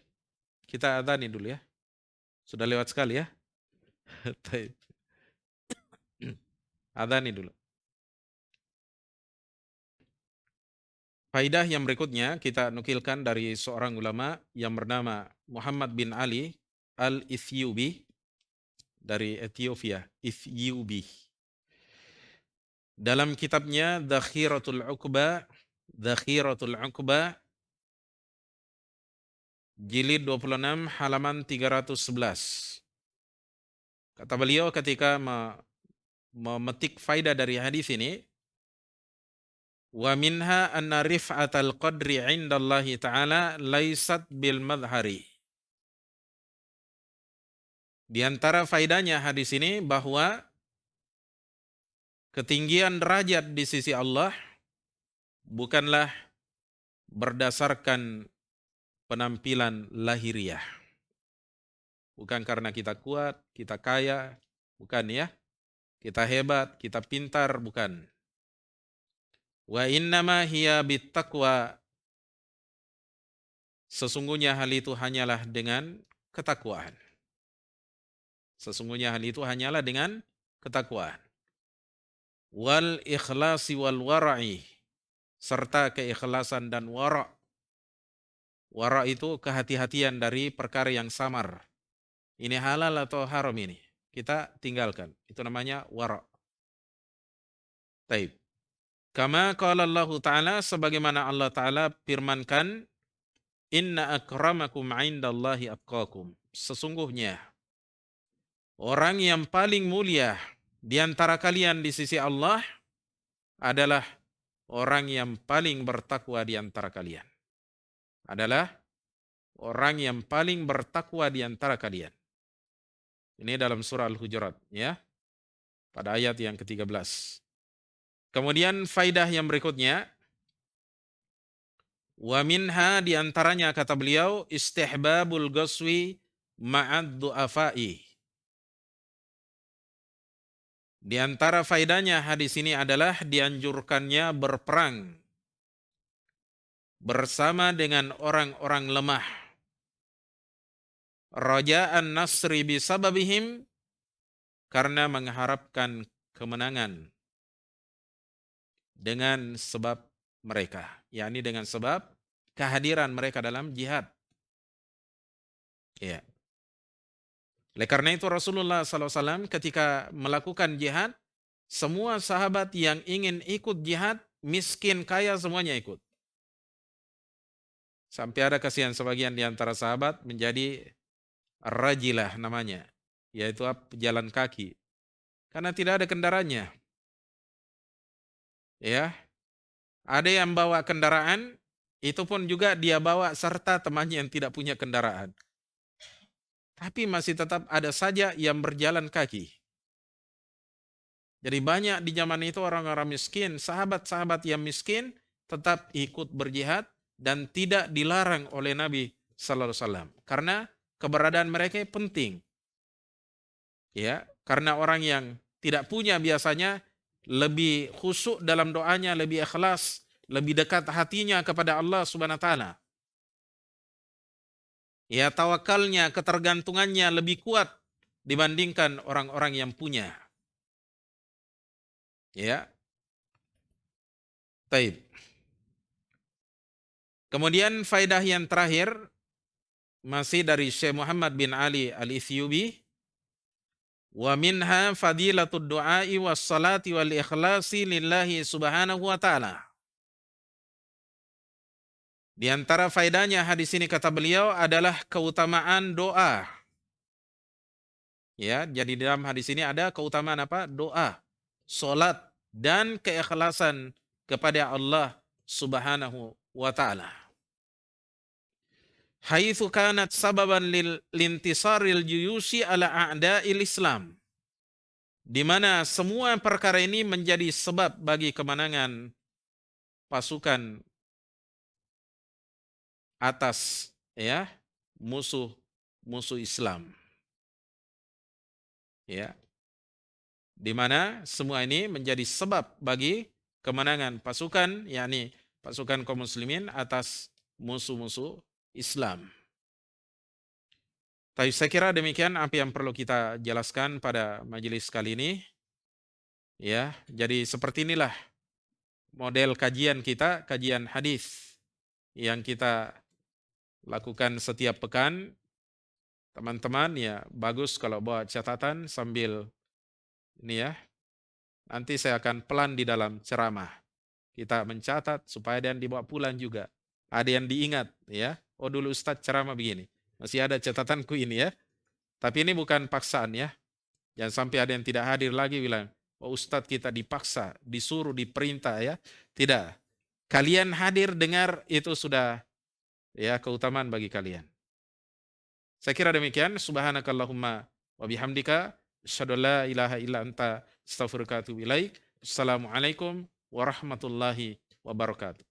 Kita adani dulu ya. Sudah lewat sekali ya. Taib. Adani dulu. Faidah yang berikutnya kita nukilkan dari seorang ulama yang bernama Muhammad bin Ali Al-Ithiyubi dari Ethiopia, Ithiyubi. Dalam kitabnya Dhakhiratul Uqba jilid 26 halaman 311. Kata beliau ketika memetik faidah dari hadis ini, wa minha anna rif'atal qadri 'indallahi ta'ala laisat bil madhari. Di antara faidahnya hadis ini bahwa ketinggian derajat di sisi Allah bukanlah berdasarkan penampilan lahiriah. Bukan karena kita kuat, kita kaya, bukan ya. Kita hebat, kita pintar, bukan. Wa innama hiya bittaqwa. Sesungguhnya hal itu hanyalah dengan ketakwaan. Sesungguhnya hal itu hanyalah dengan ketakwaan. Wal ikhlasi wal wara'i. Serta keikhlasan dan wara'. Wara' itu kehati-hatian dari perkara yang samar. Ini halal atau haram ini? Kita tinggalkan. Itu namanya wara'. Taib. Kama qala Allah Ta'ala, sebagaimana Allah Ta'ala firmankan, inna akramakum 'indallahi atqakum. Sesungguhnya orang yang paling mulia di antara kalian di sisi Allah adalah orang yang paling bertakwa di antara kalian. Adalah orang yang paling bertakwa di antara kalian. Ini dalam surah Al-Hujurat ya. Pada ayat yang ke-13. Kemudian faidah yang berikutnya, wa minha di antaranya kata beliau istihbabul ghaswi ma'ad du'afai. Di antara faidahnya hadis ini adalah dianjurkannya berperang bersama dengan orang-orang lemah. Raja'an nasri bisababihim, karena mengharapkan kemenangan dengan sebab mereka, yakni dengan sebab kehadiran mereka dalam jihad. Ya. Oleh karena itu Rasulullah SAW ketika melakukan jihad, semua sahabat yang ingin ikut jihad, miskin, kaya, semuanya ikut. Sampai ada kasihan sebagian di antara sahabat menjadi rajilah namanya, yaitu jalan kaki. Karena tidak ada kendaraannya. Ya. Ada yang bawa kendaraan, itu pun juga dia bawa serta temannya yang tidak punya kendaraan. Tapi masih tetap ada saja yang berjalan kaki. Jadi banyak di zaman itu orang-orang miskin, sahabat-sahabat yang miskin tetap ikut berjihad dan tidak dilarang oleh Nabi sallallahu alaihi wasallam karena keberadaan mereka penting. Ya, Karena orang yang tidak punya biasanya lebih khusyuk dalam doanya, lebih ikhlas, lebih dekat hatinya kepada Allah Subhanahu wa taala. Ya, tawakalnya, ketergantungannya lebih kuat dibandingkan orang-orang yang punya. Ya, taib. Kemudian faedah yang terakhir masih dari Syekh Muhammad bin Ali Al-Ithiyubi, wa minha fadilatud du'ai was salati wal ikhlasi lillahi subhanahu wa ta'ala. Di antara faedahnya hadis ini kata beliau adalah keutamaan doa. Ya, jadi dalam hadis ini ada keutamaan apa? Doa, salat dan keikhlasan kepada Allah Subhanahu wa taala. Haitsu kanat sababan lintisaril juyusi ala a'da'il Islam. Di mana semua perkara ini menjadi sebab bagi kemenangan pasukan atas ya musuh Islam. Ya, di mana semua ini menjadi sebab bagi kemenangan pasukan, yakni pasukan kaum muslimin atas musuh-musuh Islam. Tapi saya kira demikian apa yang perlu kita jelaskan pada majelis kali ini. Ya, jadi seperti inilah model kajian kita, kajian hadis yang kita lakukan setiap pekan. Teman-teman ya bagus kalau bawa catatan sambil ini ya. Nanti saya akan pelan di dalam ceramah. Kita mencatat supaya dan dibawa pulang juga. Ada yang diingat ya. Oh dulu Ustadz ceramah begini. Masih ada catatanku ini ya. Tapi ini bukan paksaan ya. Jangan sampai ada yang tidak hadir lagi bilang, oh Ustadz kita dipaksa, disuruh, diperintah ya. Tidak. Kalian hadir dengar itu sudah ya keutamaan bagi kalian. Saya kira demikian. Subhanakallahumma wa bihamdika asyhadu an la ilaha illa anta astaghfiruka wa atubu ilaik. Assalamualaikum warahmatullahi wabarakatuh.